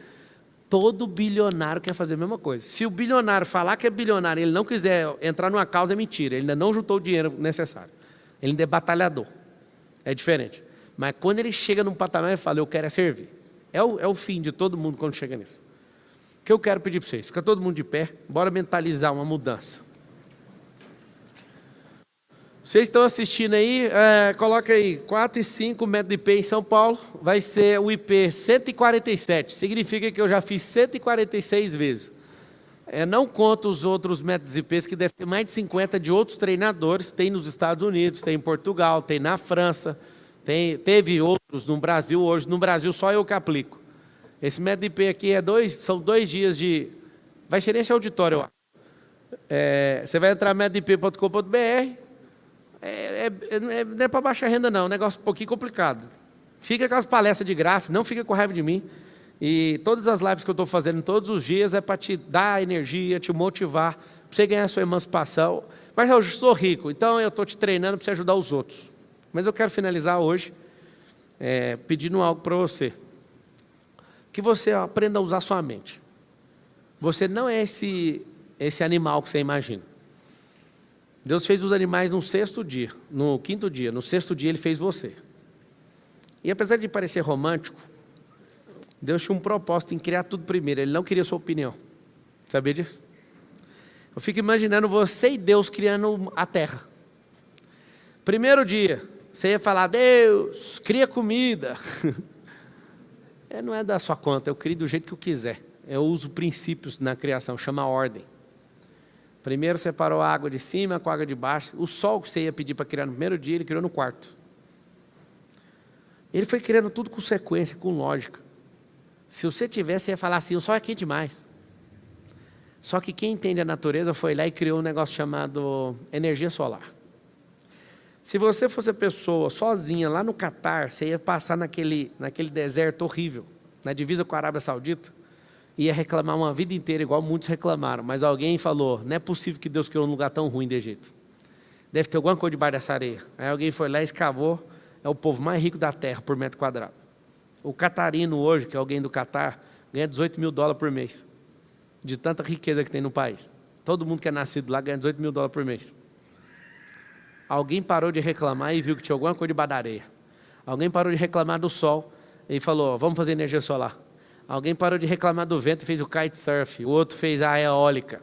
Todo bilionário quer fazer a mesma coisa. Se o bilionário falar que é bilionário e ele não quiser entrar numa causa, é mentira. Ele ainda não juntou o dinheiro necessário. Ele ainda é batalhador. É diferente. Mas quando ele chega num patamar, ele fala, eu quero é servir. É o fim de todo mundo quando chega nisso. O que eu quero pedir para vocês? Fica todo mundo de pé, bora mentalizar uma mudança. Vocês estão assistindo aí, coloca aí, 4 e 5 metros de IP em São Paulo, vai ser o IP 147, significa que eu já fiz 146 vezes. Não conto os outros métodos IPs, que deve ser mais de 50 de outros treinadores, tem nos Estados Unidos, tem em Portugal, tem na França, teve outros no Brasil, hoje no Brasil só eu que aplico. Esse método IP aqui são 2 dias de... Vai ser nesse auditório, eu acho. Você vai entrar metodip.com.br, não é para baixar renda não, é um negócio um pouquinho complicado. Fica com as palestras de graça, não fica com raiva de mim. E todas as lives que eu estou fazendo todos os dias é para te dar energia, te motivar, para você ganhar a sua emancipação. Mas eu sou rico, então eu estou te treinando para você ajudar os outros. Mas eu quero finalizar hoje pedindo algo para você. Que você aprenda a usar sua mente. Você não é esse animal que você imagina. Deus fez os animais no 6º dia, no 5º dia, no 6º dia Ele fez você. E apesar de parecer romântico, Deus tinha um propósito em criar tudo primeiro, Ele não queria sua opinião. Sabia disso? Eu fico imaginando você e Deus criando a terra. Primeiro dia, você ia falar, Deus, cria comida. Não é da sua conta, eu crio do jeito que eu quiser. Eu uso princípios na criação, chama ordem. Primeiro separou a água de cima com a água de baixo. O sol que você ia pedir para criar no primeiro dia, Ele criou no 4º. Ele foi criando tudo com sequência, com lógica. Se você tivesse, você ia falar assim, o sol é quente demais. Só que quem entende a natureza foi lá e criou um negócio chamado energia solar. Se você fosse pessoa sozinha lá no Catar, você ia passar naquele deserto horrível, na divisa com a Arábia Saudita, ia reclamar uma vida inteira, igual muitos reclamaram, mas alguém falou, não é possível que Deus criou um lugar tão ruim de Egito. Deve ter alguma coisa debaixo dessa areia. Aí alguém foi lá e escavou, é o povo mais rico da terra por metro quadrado. O catarino hoje, que é alguém do Catar, ganha 18 mil dólares por mês, de tanta riqueza que tem no país. Todo mundo que é nascido lá ganha 18 mil dólares por mês. Alguém parou de reclamar e viu que tinha alguma coisa debaixo da areia. Alguém parou de reclamar do sol e falou, vamos fazer energia solar. Alguém parou de reclamar do vento e fez o kitesurf. O outro fez a eólica.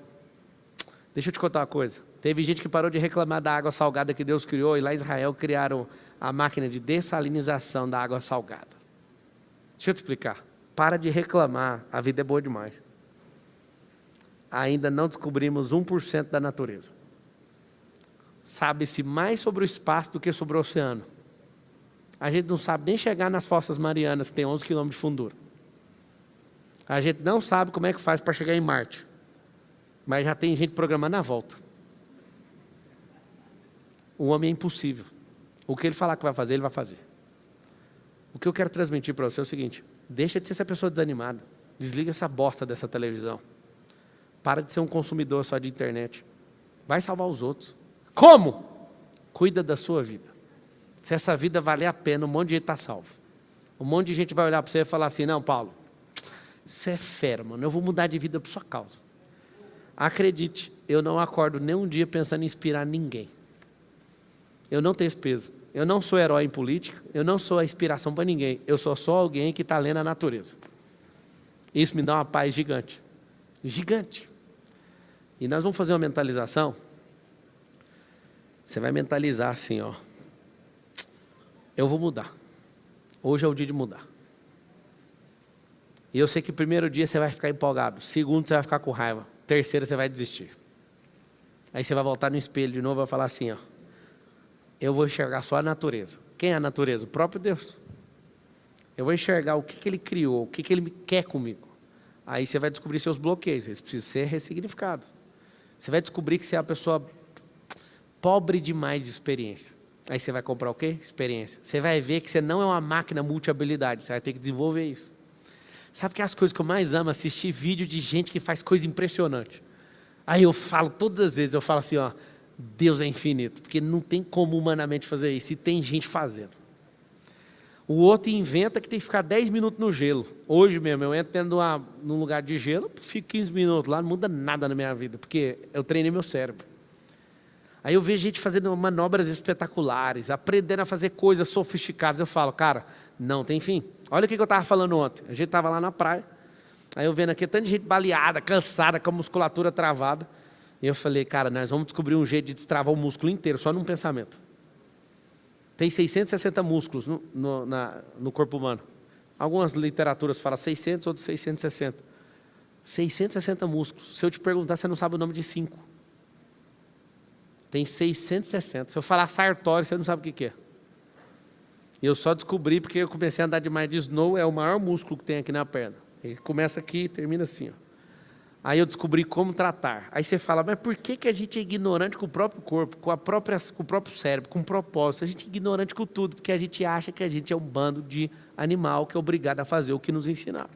Deixa eu te contar uma coisa. Teve gente que parou de reclamar da água salgada que Deus criou e lá em Israel criaram a máquina de dessalinização da água salgada. Deixa eu te explicar. Para de reclamar, a vida é boa demais. Ainda não descobrimos 1% da natureza. Sabe-se mais sobre o espaço do que sobre o oceano. A gente não sabe nem chegar nas Fossas Marianas, que tem 11 km de fundura. A gente não sabe como é que faz para chegar em Marte. Mas já tem gente programando a volta. O homem é impossível. O que ele falar que vai fazer, ele vai fazer. O que eu quero transmitir para você é o seguinte. Deixa de ser essa pessoa desanimada. Desliga essa bosta dessa televisão. Para de ser um consumidor só de internet. Vai salvar os outros. Como? Cuida da sua vida. Se essa vida valer a pena, um monte de gente está salvo. Um monte de gente vai olhar para você e falar assim, não, Paulo, você é fera, mano, eu vou mudar de vida por sua causa. Acredite, eu não acordo nem um dia pensando em inspirar ninguém. Eu não tenho esse peso. Eu não sou herói em política, eu não sou a inspiração para ninguém. Eu sou só alguém que está lendo a natureza. Isso me dá uma paz gigante. Gigante. E nós vamos fazer uma mentalização. Você vai mentalizar assim, ó. Eu vou mudar. Hoje é o dia de mudar. E eu sei que o primeiro dia você vai ficar empolgado. Segundo você vai ficar com raiva. Terceiro você vai desistir. Aí você vai voltar no espelho de novo e vai falar assim, ó. Eu vou enxergar só a natureza. Quem é a natureza? O próprio Deus. Eu vou enxergar o que Ele criou, o que Ele quer comigo. Aí você vai descobrir seus bloqueios, eles precisam ser ressignificados. Você vai descobrir que você é uma pessoa pobre demais de experiência. Aí você vai comprar o quê? Experiência. Você vai ver que você não é uma máquina multi-habilidade, você vai ter que desenvolver isso. Sabe que é as coisas que eu mais amo? Assistir vídeo de gente que faz coisa impressionante. Aí eu falo, todas as vezes, eu falo assim, ó, Deus é infinito, porque não tem como humanamente fazer isso, e tem gente fazendo. O outro inventa que tem que ficar 10 minutos no gelo. Hoje mesmo, eu entro num lugar de gelo, fico 15 minutos lá, não muda nada na minha vida, porque eu treinei meu cérebro. Aí eu vejo gente fazendo manobras espetaculares, aprendendo a fazer coisas sofisticadas. Eu falo, cara, não tem fim. Olha o que eu estava falando ontem. A gente estava lá na praia, aí eu vendo aqui tanta gente baleada, cansada, com a musculatura travada. E eu falei, cara, nós vamos descobrir um jeito de destravar o músculo inteiro, só num pensamento. Tem 660 músculos no corpo humano. Algumas literaturas falam 600, outras 660. 660 músculos. Se eu te perguntar, você não sabe o nome de 5. Tem 660. Se eu falar sartório, você não sabe o que é. E eu só descobri porque eu comecei a andar demais de snow, é o maior músculo que tem aqui na perna. Ele começa aqui e termina assim, ó. Aí eu descobri como tratar. Aí você fala, mas por que a gente é ignorante com o próprio corpo, com o próprio cérebro, com o propósito? A gente é ignorante com tudo, porque a gente acha que a gente é um bando de animal que é obrigado a fazer o que nos ensinaram.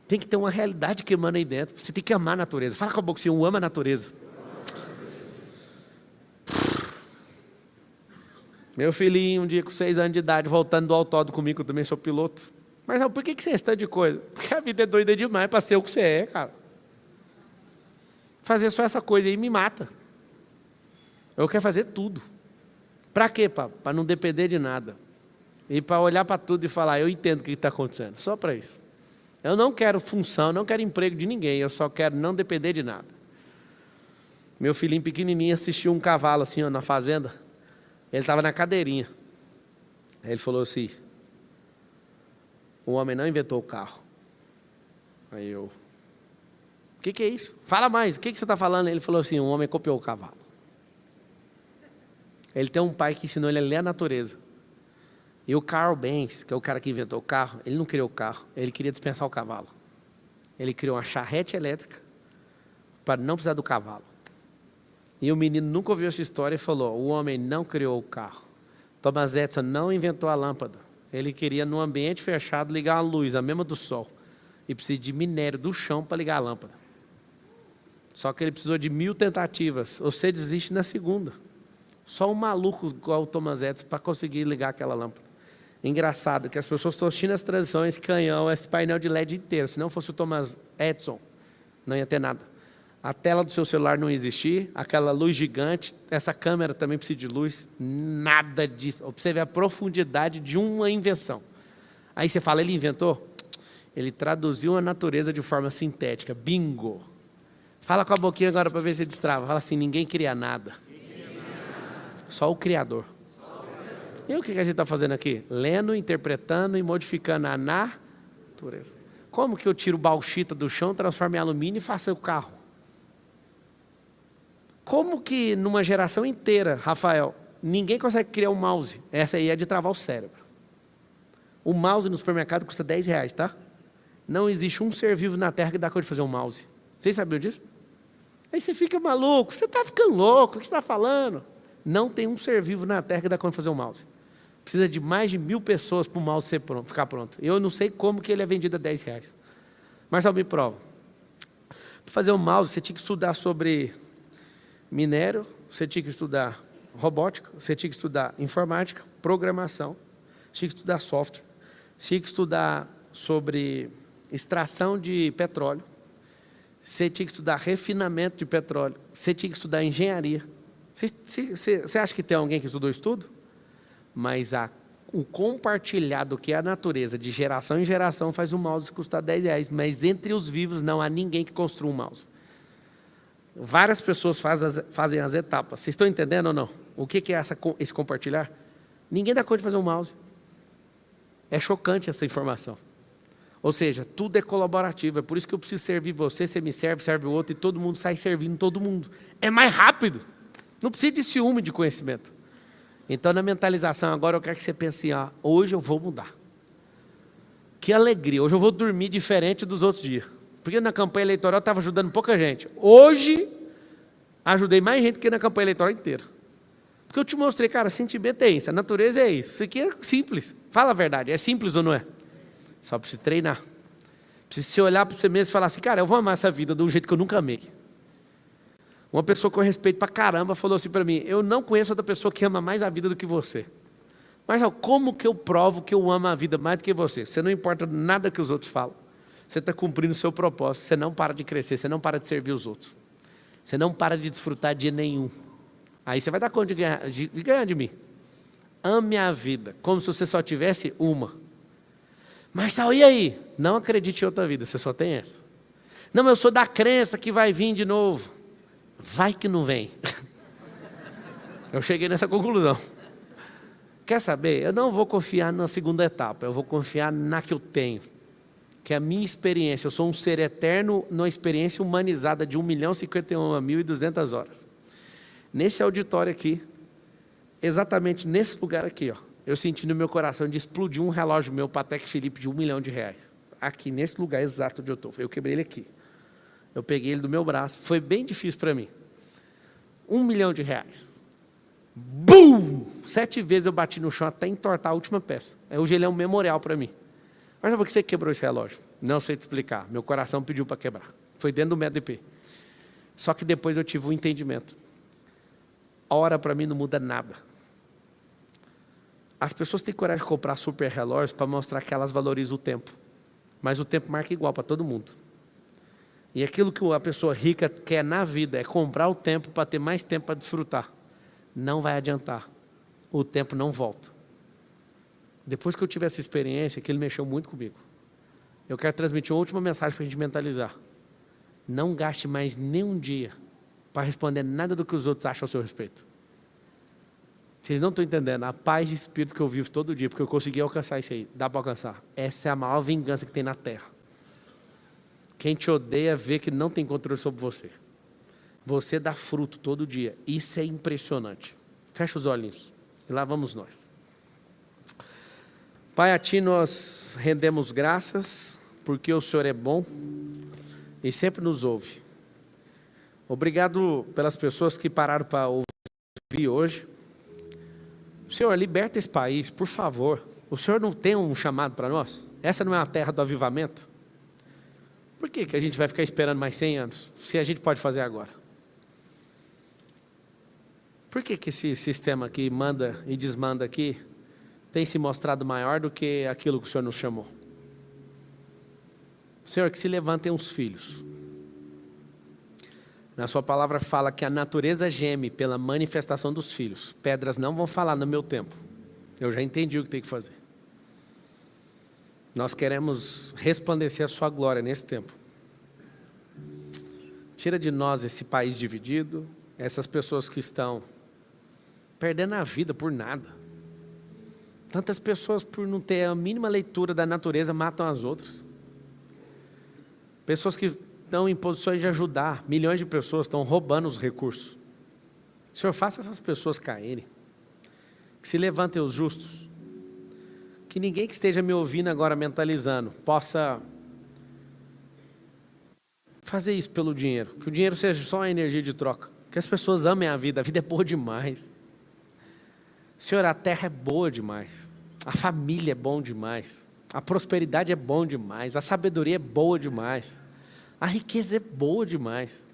Tem que ter uma realidade que emana aí dentro. Você tem que amar a natureza. Fala com a boca assim, eu amo a natureza. Meu filhinho, um dia com 6 anos de idade, voltando do autódromo comigo, eu também sou piloto. Mas por que você é esse tanto de coisa? Porque a vida é doida demais para ser o que você é, cara. Fazer só essa coisa aí me mata. Eu quero fazer tudo. Para quê, papo? Para não depender de nada. E para olhar para tudo e falar, eu entendo o que está acontecendo. Só para isso. Eu não quero função, não quero emprego de ninguém. Eu só quero não depender de nada. Meu filhinho pequenininho assistiu um cavalo assim, ó, na fazenda. Ele estava na cadeirinha. Aí ele falou assim, o homem não inventou o carro. Aí eu, o que é isso? Fala mais, o que você está falando? Ele falou assim, o homem copiou o cavalo. Ele tem um pai que ensinou ele a ler a natureza. E o Carl Benz, que é o cara que inventou o carro, ele não criou o carro, ele queria dispensar o cavalo. Ele criou uma charrete elétrica para não precisar do cavalo. E o menino nunca ouviu essa história e falou, o homem não criou o carro. Thomas Edison não inventou a lâmpada. Ele queria, num ambiente fechado, ligar a luz, a mesma do sol. E precisa de minério do chão para ligar a lâmpada. Só que ele precisou de 1000 tentativas. Você desiste na segunda. Só um maluco igual o Thomas Edison para conseguir ligar aquela lâmpada. Engraçado que as pessoas estão assistindo as transições, canhão, esse painel de LED inteiro. Se não fosse o Thomas Edison, não ia ter nada. A tela do seu celular não ia existir, aquela luz gigante, essa câmera também precisa de luz, nada disso. Para você ver a profundidade de uma invenção. Aí você fala, ele inventou? Ele traduziu a natureza de forma sintética, bingo. Fala com a boquinha agora para ver se destrava. Fala assim, ninguém cria nada. Só o Criador. E o que a gente está fazendo aqui? Lendo, interpretando e modificando a natureza. Como que eu tiro bauxita do chão, transformo em alumínio e faço o carro? Como que numa geração inteira, Rafael, ninguém consegue criar um mouse? Essa aí é de travar o cérebro. O mouse no supermercado custa R$10, tá? Não existe um ser vivo na Terra que dá conta de fazer um mouse. Vocês sabiam disso? Aí você fica maluco, você está ficando louco, o que você está falando? Não tem um ser vivo na Terra que dá conta de fazer um mouse. Precisa de mais de 1000 pessoas para o mouse ficar pronto. Eu não sei como que ele é vendido a R$10. Marcelo, me prova. Para fazer um mouse, você tinha que estudar sobre minério, você tinha que estudar robótica, você tinha que estudar informática, programação, tinha que estudar software, tinha que estudar sobre extração de petróleo, você tinha que estudar refinamento de petróleo, você tinha que estudar engenharia. Você acha que tem alguém que estudou isso tudo? Mas o compartilhado que é a natureza, de geração em geração, faz um mouse custar R$10, mas entre os vivos não há ninguém que construa um mouse. Várias pessoas fazem as etapas. Vocês estão entendendo ou não? O que é esse compartilhar? Ninguém dá conta de fazer um mouse. É chocante essa informação. Ou seja, tudo é colaborativo. É por isso que eu preciso servir você, você me serve, serve o outro, e todo mundo sai servindo todo mundo. É mais rápido. Não precisa de ciúme de conhecimento. Então, na mentalização, agora eu quero que você pense assim, hoje eu vou mudar. Que alegria, hoje eu vou dormir diferente dos outros dias. Porque na campanha eleitoral eu estava ajudando pouca gente. Hoje, ajudei mais gente que na campanha eleitoral inteira. Porque eu te mostrei, cara, sentimento é isso, a natureza é isso. Isso aqui é simples. Fala a verdade, é simples ou não é? Só precisa treinar. Precisa se olhar para você mesmo e falar assim, cara, eu vou amar essa vida de um jeito que eu nunca amei. Uma pessoa que eu respeito pra caramba falou assim para mim, eu não conheço outra pessoa que ama mais a vida do que você. Mas como que eu provo que eu amo a vida mais do que você? Você não importa nada que os outros falam. Você está cumprindo o seu propósito, você não para de crescer, você não para de servir os outros. Você não para de desfrutar dia nenhum. Aí você vai dar conta de ganhar de mim. Ame a vida, como se você só tivesse uma. Mas e aí? Não acredite em outra vida, você só tem essa. Não, eu sou da crença que vai vir de novo. Vai que não vem. Eu cheguei nessa conclusão. Quer saber? Eu não vou confiar na segunda etapa, eu vou confiar na que eu tenho. Que é a minha experiência. Eu sou um ser eterno numa experiência humanizada de 1.051.200 horas. Nesse auditório aqui, exatamente nesse lugar aqui, eu senti no meu coração de explodir um relógio meu Patek Philippe de R$1 milhão. Aqui, nesse lugar exato onde eu estou. Eu quebrei ele aqui. Eu peguei ele do meu braço. Foi bem difícil para mim. R$1 milhão. Bum! 7 vezes eu bati no chão até entortar a última peça. Hoje ele é um memorial para mim. Mas por que você quebrou esse relógio? Não sei te explicar. Meu coração pediu para quebrar. Foi dentro do método DP. Só que depois eu tive um entendimento. A hora para mim não muda nada. As pessoas têm coragem de comprar super relógios para mostrar que elas valorizam o tempo. Mas o tempo marca igual para todo mundo. E aquilo que a pessoa rica quer na vida é comprar o tempo para ter mais tempo para desfrutar. Não vai adiantar. O tempo não volta. Depois que eu tive essa experiência, que ele mexeu muito comigo, eu quero transmitir uma última mensagem para a gente mentalizar. Não gaste mais nenhum dia para responder nada do que os outros acham a seu respeito. Vocês não estão entendendo a paz de espírito que eu vivo todo dia, porque eu consegui alcançar isso aí. Dá para alcançar. Essa é a maior vingança que tem na terra. Quem te odeia vê que não tem controle sobre você. Você dá fruto todo dia. Isso é impressionante. Fecha os olhinhos. E lá vamos nós. Pai, a Ti nós rendemos graças, porque o Senhor é bom e sempre nos ouve. Obrigado pelas pessoas que pararam para ouvir hoje. Senhor, liberta esse país, por favor. O Senhor não tem um chamado para nós? Essa não é a terra do avivamento? Por que a gente vai ficar esperando mais 100 anos, se a gente pode fazer agora? Por que esse sistema que manda e desmanda aqui tem se mostrado maior do que aquilo que o Senhor nos chamou? Senhor, que se levantem os filhos. Na sua palavra fala que a natureza geme pela manifestação dos filhos. Pedras não vão falar no meu tempo. Eu já entendi o que tem que fazer. Nós queremos resplandecer a sua glória nesse tempo. Tira de nós esse país dividido, essas pessoas que estão perdendo a vida por nada. Tantas pessoas, por não ter a mínima leitura da natureza, matam as outras. Pessoas que estão em posições de ajudar, milhões de pessoas estão roubando os recursos. Senhor, faça essas pessoas caírem. Que se levantem os justos. Que ninguém que esteja me ouvindo agora mentalizando possa fazer isso pelo dinheiro. Que o dinheiro seja só uma energia de troca. Que as pessoas amem a vida é boa demais. Senhor, a terra é boa demais. A família é bom demais. A prosperidade é bom demais. A sabedoria é boa demais. A riqueza é boa demais.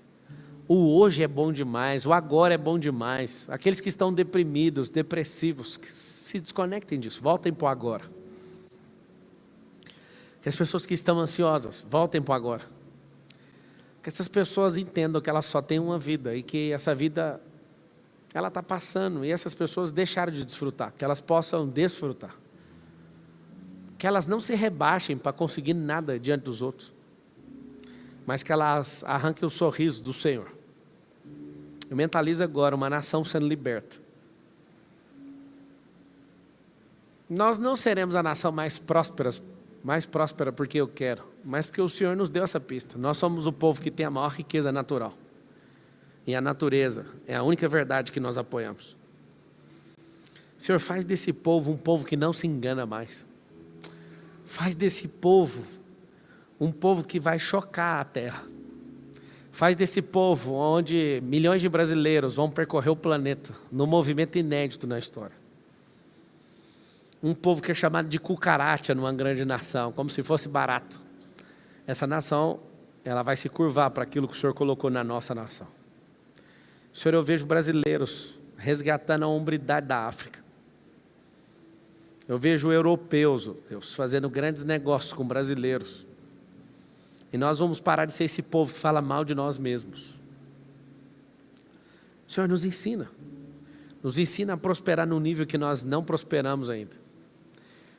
O hoje é bom demais. O agora é bom demais. Aqueles que estão deprimidos, depressivos, que se desconectem disso. Voltem para o agora. Que as pessoas que estão ansiosas, voltem para o agora. Que essas pessoas entendam que elas só têm uma vida e que essa vida, ela está passando, e essas pessoas deixaram de desfrutar, que elas possam desfrutar. Que elas não se rebaixem para conseguir nada diante dos outros, mas que elas arranquem o sorriso do Senhor. Eu mentalizo agora uma nação sendo liberta. Nós não seremos a nação mais próspera porque eu quero, mas porque o Senhor nos deu essa pista. Nós somos o povo que tem a maior riqueza natural. E a natureza é a única verdade que nós apoiamos. Senhor, faz desse povo um povo que não se engana mais. Faz desse povo um povo que vai chocar a terra. Faz desse povo onde milhões de brasileiros vão percorrer o planeta, num movimento inédito na história. Um povo que é chamado de cucaracha numa grande nação, como se fosse barato. Essa nação, ela vai se curvar para aquilo que o Senhor colocou na nossa nação. Senhor, eu vejo brasileiros resgatando a hombridade da África. Eu vejo europeus, oh Deus, fazendo grandes negócios com brasileiros. E nós vamos parar de ser esse povo que fala mal de nós mesmos. O Senhor nos ensina. Nos ensina a prosperar num nível que nós não prosperamos ainda.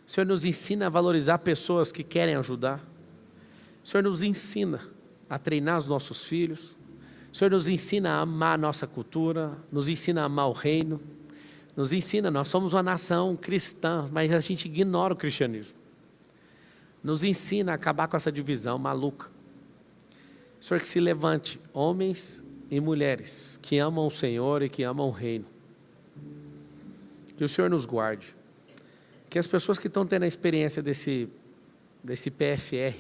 O Senhor nos ensina a valorizar pessoas que querem ajudar. O Senhor nos ensina a treinar os nossos filhos. O Senhor nos ensina a amar a nossa cultura, nos ensina a amar o reino. Nos ensina, nós somos uma nação cristã, mas a gente ignora o cristianismo. Nos ensina a acabar com essa divisão maluca. Senhor, que se levante homens e mulheres que amam o Senhor e que amam o reino. Que o Senhor nos guarde. Que as pessoas que estão tendo a experiência desse PFR,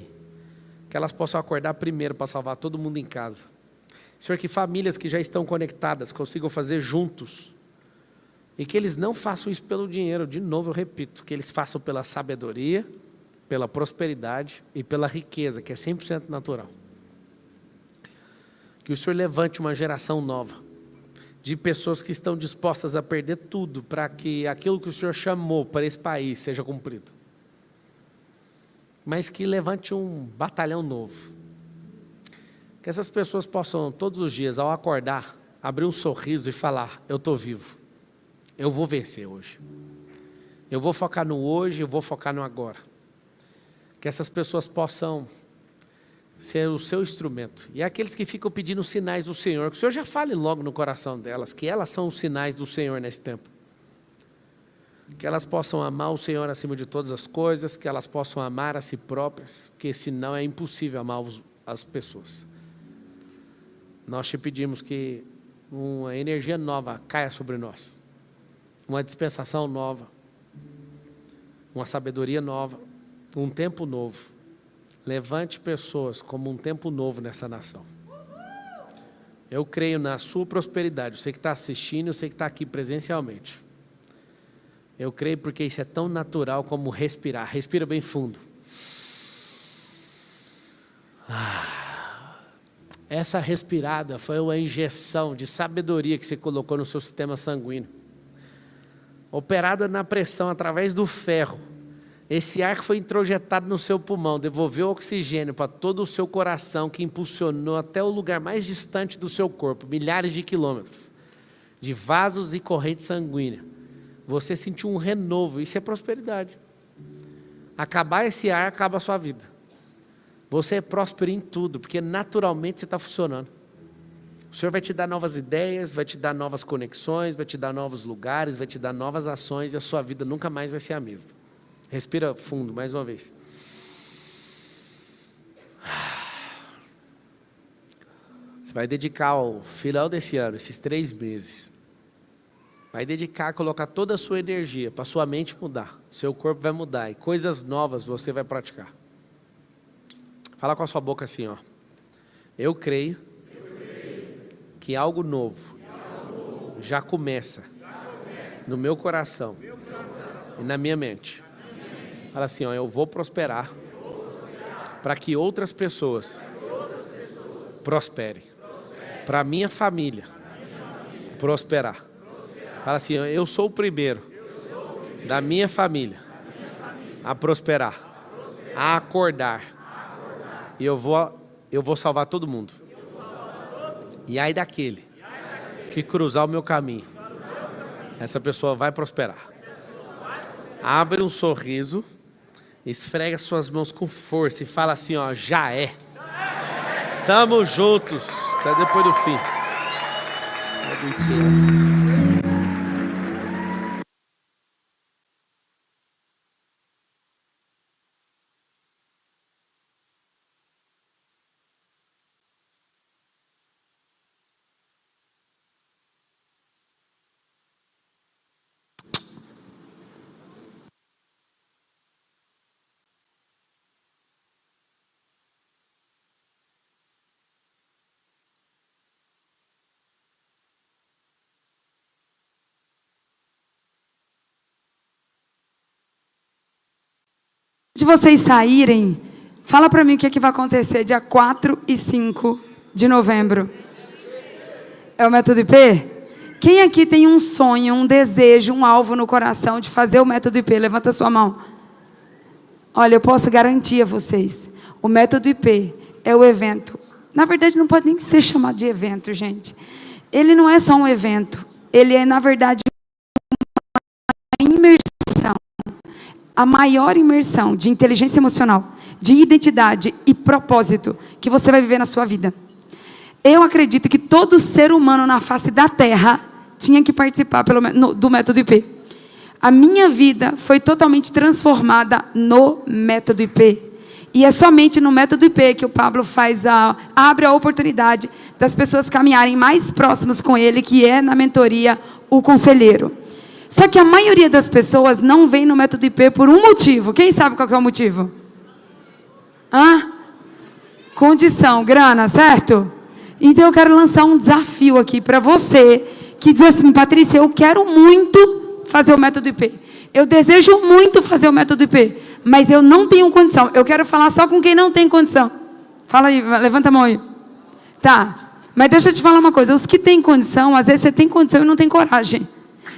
que elas possam acordar primeiro para salvar todo mundo em casa. Senhor, que famílias que já estão conectadas consigam fazer juntos. E que eles não façam isso pelo dinheiro, de novo eu repito, que eles façam pela sabedoria, pela prosperidade e pela riqueza, que é 100% natural. Que o Senhor levante uma geração nova, de pessoas que estão dispostas a perder tudo, para que aquilo que o Senhor chamou para esse país seja cumprido. Mas que levante um batalhão novo. Que essas pessoas possam, todos os dias, ao acordar, abrir um sorriso e falar, eu estou vivo. Eu vou vencer hoje. Eu vou focar no hoje, eu vou focar no agora. Que essas pessoas possam ser o seu instrumento. E aqueles que ficam pedindo sinais do Senhor, que o Senhor já fale logo no coração delas, que elas são os sinais do Senhor nesse tempo. Que elas possam amar o Senhor acima de todas as coisas, que elas possam amar a si próprias, porque senão é impossível amar as pessoas. Nós te pedimos que uma energia nova caia sobre nós. Uma dispensação nova, uma sabedoria nova, um tempo novo. Levante pessoas como um tempo novo nessa nação. Eu creio na sua prosperidade, você que está assistindo, você que está aqui presencialmente. Eu creio porque isso é tão natural como respirar. Respira bem fundo. Essa respirada foi uma injeção de sabedoria que você colocou no seu sistema sanguíneo. Operada na pressão através do ferro, esse ar que foi introjetado no seu pulmão, devolveu oxigênio para todo o seu coração, que impulsionou até o lugar mais distante do seu corpo, milhares de quilômetros, de vasos e corrente sanguínea. Você sentiu um renovo, isso é prosperidade. Acabar esse ar, acaba a sua vida. Você é próspero em tudo, porque naturalmente você está funcionando. O Senhor vai te dar novas ideias, vai te dar novas conexões, vai te dar novos lugares, vai te dar novas ações e a sua vida nunca mais vai ser a mesma. Respira fundo, mais uma vez. Você vai dedicar ao final desse ano, esses 3 meses. Vai dedicar a colocar toda a sua energia para sua mente mudar. Seu corpo vai mudar e coisas novas você vai praticar. Fala com a sua boca assim, ó. Eu creio que algo novo já começa no meu coração e na minha mente. Fala assim, ó, eu vou prosperar para que outras pessoas prosperem. Para a minha família prosperar. Fala assim, ó, eu sou o primeiro da minha família a prosperar, a acordar. E eu vou salvar todo mundo. E aí daquele que cruzar o meu caminho, essa pessoa vai prosperar. Abre um sorriso, esfrega suas mãos com força e fala assim, ó, já é. Tamo juntos, até depois do fim. de vocês saírem, fala para mim o que, é que vai acontecer dia 4 e 5 de novembro. É o método IP? Quem aqui tem um sonho, um desejo, um alvo no coração de fazer o método IP? Levanta a sua mão. Olha, eu posso garantir a vocês, o método IP é o evento. Na verdade, não pode nem ser chamado de evento, gente. Ele não é só um evento. Ele é, na verdade, uma imersão. A maior imersão de inteligência emocional, de identidade e propósito que você vai viver na sua vida. Eu acredito que todo ser humano na face da Terra tinha que participar do método IP. A minha vida foi totalmente transformada no método IP. E é somente no método IP que o Pablo abre a oportunidade das pessoas caminharem mais próximos com ele, que é na mentoria o conselheiro. Só que a maioria das pessoas não vem no método IP por um motivo. Quem sabe qual que é o motivo? Condição, grana, certo? Então eu quero lançar um desafio aqui para você, que diz assim: Patrícia, eu quero muito fazer o método IP. Eu desejo muito fazer o método IP, mas eu não tenho condição. Eu quero falar só com quem não tem condição. Fala aí, levanta a mão aí. Tá, mas deixa eu te falar uma coisa. Os que têm condição, às vezes você tem condição e não tem coragem.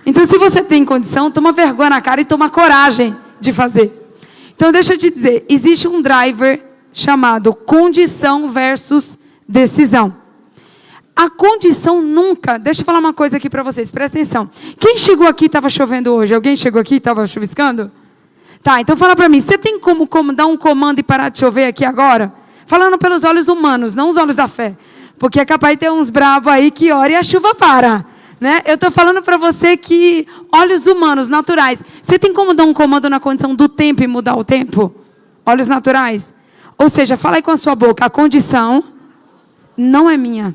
Então, se você tem condição, toma vergonha na cara e toma coragem de fazer. Então, deixa eu te dizer, existe um driver chamado condição versus decisão. A condição nunca... Deixa eu falar uma coisa aqui para vocês, presta atenção. Quem chegou aqui e estava chovendo hoje? Alguém chegou aqui e estava chuviscando? Tá, então fala para mim, você tem como dar um comando e parar de chover aqui agora? Falando pelos olhos humanos, não os olhos da fé. Porque é capaz de ter uns bravos aí que ora e a chuva para. Né? Eu estou falando para você que olhos humanos, naturais. Você tem como dar um comando na condição do tempo e mudar o tempo? Olhos naturais? Ou seja, fala aí com a sua boca, a condição não é minha.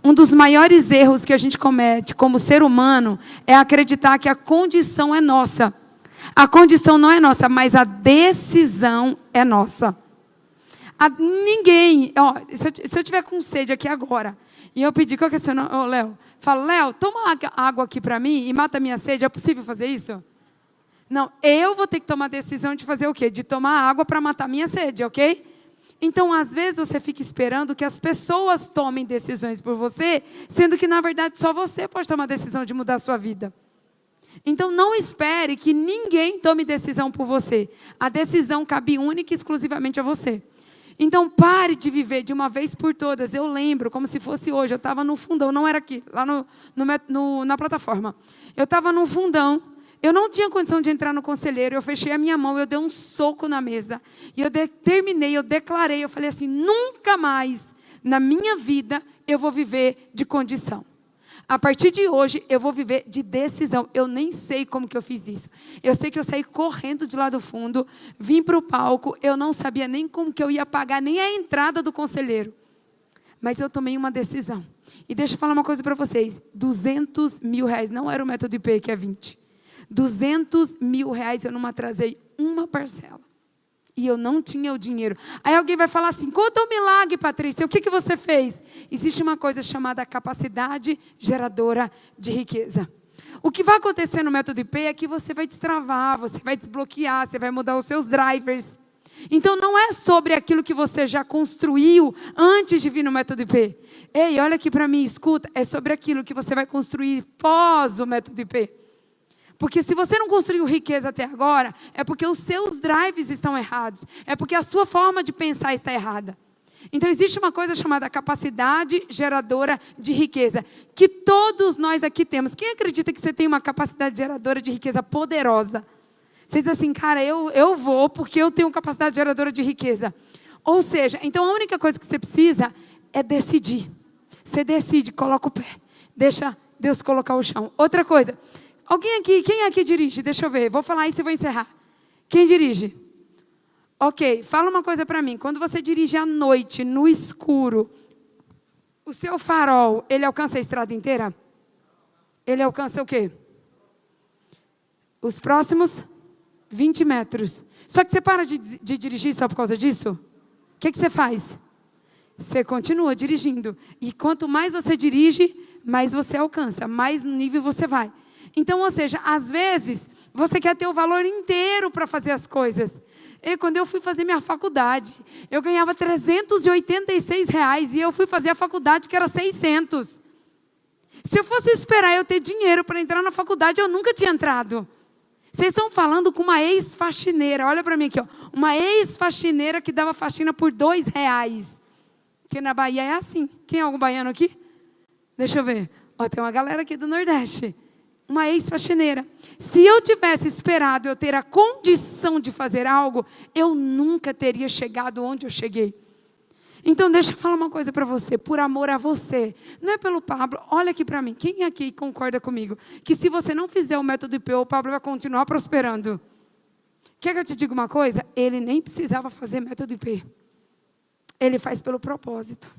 Um dos maiores erros que a gente comete como ser humano é acreditar que a condição é nossa. A condição não é nossa, mas a decisão é nossa. Ninguém... se eu tiver com sede aqui agora, e eu pedir, qual que é o seu nome? Léo. Fala, Léo, toma água aqui para mim e mata a minha sede. É possível fazer isso? Não, eu vou ter que tomar a decisão de fazer o quê? De tomar água para matar a minha sede, ok? Então, às vezes, você fica esperando que as pessoas tomem decisões por você, sendo que, na verdade, só você pode tomar a decisão de mudar a sua vida. Então, não espere que ninguém tome decisão por você. A decisão cabe única e exclusivamente a você. Então, pare de viver de uma vez por todas. Eu lembro, como se fosse hoje, eu estava no fundão, não era aqui, lá na plataforma. Eu estava no fundão. Eu não tinha condição de entrar no conselheiro, eu fechei a minha mão, eu dei um soco na mesa. E eu determinei, eu declarei, eu falei assim, nunca mais na minha vida eu vou viver de condição. A partir de hoje eu vou viver de decisão. Eu nem sei como que eu fiz isso. Eu sei que eu saí correndo de lá do fundo, vim para o palco, eu não sabia nem como que eu ia pagar, nem a entrada do conselheiro. Mas eu tomei uma decisão. E deixa eu falar uma coisa para vocês, 200 mil reais, não era o método IP que é 20. 200 mil reais eu não atrasei uma parcela. E eu não tinha o dinheiro. Aí alguém vai falar assim, conta um milagre, Patrícia, o que você fez? Existe uma coisa chamada capacidade geradora de riqueza. O que vai acontecer no método IP é que você vai destravar, você vai desbloquear, você vai mudar os seus drivers. Então não é sobre aquilo que você já construiu antes de vir no método IP. Ei, olha aqui para mim, escuta, é sobre aquilo que você vai construir pós o método IP. Porque se você não construiu riqueza até agora, é porque os seus drives estão errados. É porque a sua forma de pensar está errada. Então, existe uma coisa chamada capacidade geradora de riqueza, que todos nós aqui temos. Quem acredita que você tem uma capacidade geradora de riqueza poderosa? Você diz assim, cara, eu vou porque eu tenho capacidade geradora de riqueza. Ou seja, então a única coisa que você precisa é decidir. Você decide, coloca o pé, deixa Deus colocar o chão. Outra coisa... Alguém aqui, quem aqui dirige? Deixa eu ver, vou falar isso e vou encerrar. Quem dirige? Ok, fala uma coisa para mim. Quando você dirige à noite, no escuro, o seu farol, ele alcança a estrada inteira? Ele alcança o quê? Os próximos 20 metros. Só que você para de dirigir só por causa disso? O que você faz? Você continua dirigindo. E quanto mais você dirige, mais você alcança, mais nível você vai. Então, ou seja, às vezes, você quer ter o valor inteiro para fazer as coisas. E quando eu fui fazer minha faculdade, eu ganhava R$386 e eu fui fazer a faculdade que era 600. Se eu fosse esperar eu ter dinheiro para entrar na faculdade, eu nunca tinha entrado. Vocês estão falando com uma ex-faxineira, olha para mim aqui, ó, uma ex-faxineira que dava faxina por R$2. Porque na Bahia é assim. Quem é algum baiano aqui? Deixa eu ver. Ó, tem uma galera aqui do Nordeste. Uma ex-faxineira. Se eu tivesse esperado eu ter a condição de fazer algo, eu nunca teria chegado onde eu cheguei. Então, deixa eu falar uma coisa para você, por amor a você, não é pelo Pablo, olha aqui para mim, quem aqui concorda comigo? Que se você não fizer o método IPO, o Pablo vai continuar prosperando. Quer que eu te diga uma coisa? Ele nem precisava fazer método IP. Ele faz pelo propósito.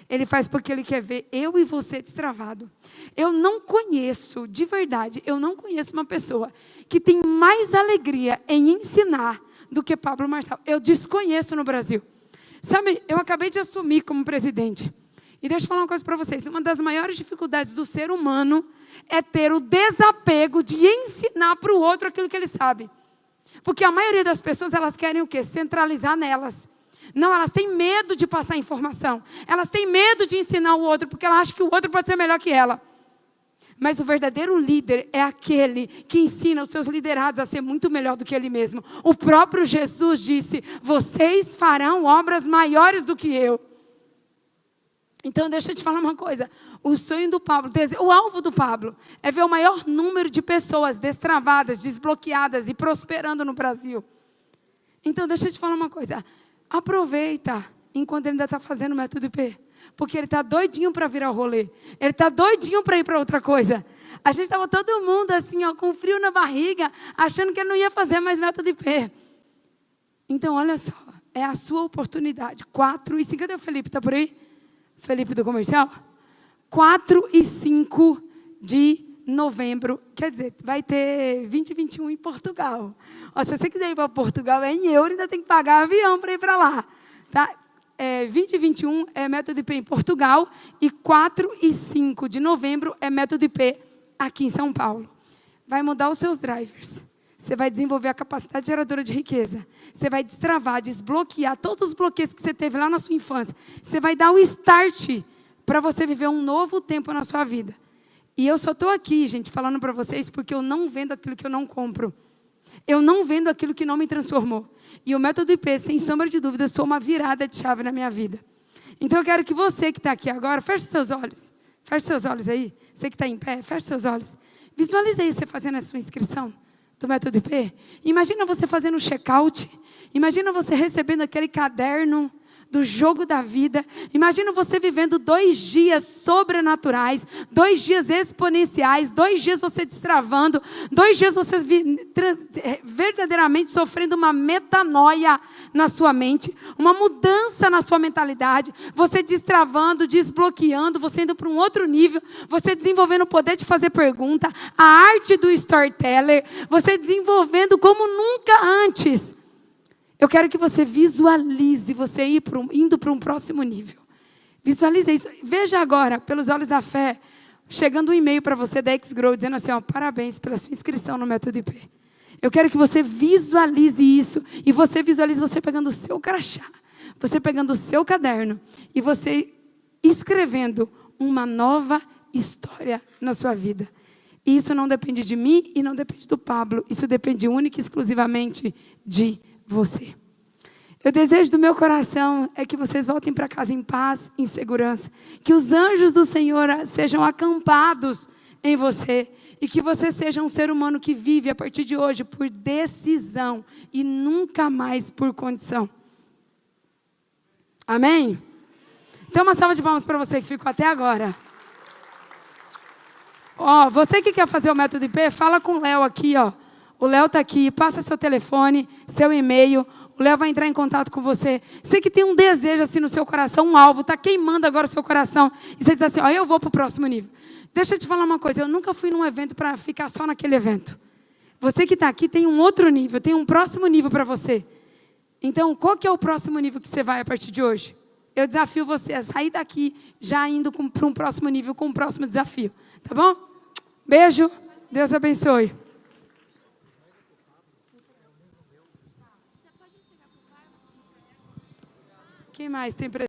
Ele faz porque ele quer ver eu e você destravado. Eu não conheço, de verdade, eu não conheço uma pessoa que tem mais alegria em ensinar do que Pablo Marçal. Eu desconheço no Brasil. Sabe, eu acabei de assumir como presidente. E deixa eu falar uma coisa para vocês. Uma das maiores dificuldades do ser humano é ter o desapego de ensinar para o outro aquilo que ele sabe. Porque a maioria das pessoas, elas querem o quê? Centralizar nelas. Não, elas têm medo de passar informação. Elas têm medo de ensinar o outro, porque elas acham que o outro pode ser melhor que ela. Mas o verdadeiro líder é aquele que ensina os seus liderados a ser muito melhor do que ele mesmo. O próprio Jesus disse, vocês farão obras maiores do que eu. Então, deixa eu te falar uma coisa. O sonho do Pablo, o alvo do Pablo, é ver o maior número de pessoas destravadas, desbloqueadas e prosperando no Brasil. Então, deixa eu te falar uma coisa. Aproveita enquanto ele ainda está fazendo o método IP. Porque ele está doidinho para virar o rolê. Ele está doidinho para ir para outra coisa. A gente estava todo mundo assim, ó, com frio na barriga, achando que ele não ia fazer mais método IP. Então, olha só, é a sua oportunidade. 4 e 5, cadê o Felipe? Está por aí? Felipe do comercial? 4 e 5 de novembro. Quer dizer, vai ter 2021 em Portugal. Ó, se você quiser ir para Portugal, é em euro, ainda tem que pagar avião para ir para lá. Tá? 2021 é método IP em Portugal e 4 e 5 de novembro é método IP aqui em São Paulo. Vai mudar os seus drivers. Você vai desenvolver a capacidade geradora de riqueza. Você vai destravar, desbloquear todos os bloqueios que você teve lá na sua infância. Você vai dar o start para você viver um novo tempo na sua vida. E eu só estou aqui, gente, falando para vocês porque eu não vendo aquilo que eu não compro. Eu não vendo aquilo que não me transformou. E o método IP, sem sombra de dúvida, foi uma virada de chave na minha vida. Então, eu quero que você que está aqui agora, feche seus olhos. Feche seus olhos aí. Você que está em pé, feche seus olhos. Visualize aí você fazendo a sua inscrição do método IP. Imagina você fazendo um check-out. Imagina você recebendo aquele caderno do jogo da vida. Imagina você vivendo 2 dias sobrenaturais, 2 dias exponenciais, 2 dias você destravando, 2 dias você verdadeiramente sofrendo uma metanoia na sua mente, uma mudança na sua mentalidade, você destravando, desbloqueando, você indo para um outro nível, você desenvolvendo o poder de fazer pergunta, a arte do storyteller, você desenvolvendo como nunca antes. Eu quero que você visualize você indo para um próximo nível. Visualize isso. Veja agora, pelos olhos da fé, chegando um e-mail para você da X-Grow, dizendo assim, ó, parabéns pela sua inscrição no método IP. Eu quero que você visualize isso. E você visualize você pegando o seu crachá, você pegando o seu caderno e você escrevendo uma nova história na sua vida. E isso não depende de mim e não depende do Pablo. Isso depende única e exclusivamente de você. Eu desejo do meu coração é que vocês voltem para casa em paz, em segurança. Que os anjos do Senhor sejam acampados em você. E que você seja um ser humano que vive a partir de hoje por decisão e nunca mais por condição. Amém? Então uma salva de palmas para você que ficou até agora. Ó, você que quer fazer o método IP, fala com o Léo aqui, ó. O Léo está aqui, passa seu telefone, seu e-mail, o Léo vai entrar em contato com você. Você que tem um desejo assim no seu coração, um alvo, está queimando agora o seu coração, e você diz assim, ó, eu vou para o próximo nível. Deixa eu te falar uma coisa, eu nunca fui num evento para ficar só naquele evento. Você que está aqui tem um outro nível, tem um próximo nível para você. Então, qual que é o próximo nível que você vai a partir de hoje? Eu desafio você a sair daqui já indo para um próximo nível, com um próximo desafio. Tá bom? Beijo, Deus abençoe. Você pode entregar Quem mais tem presente?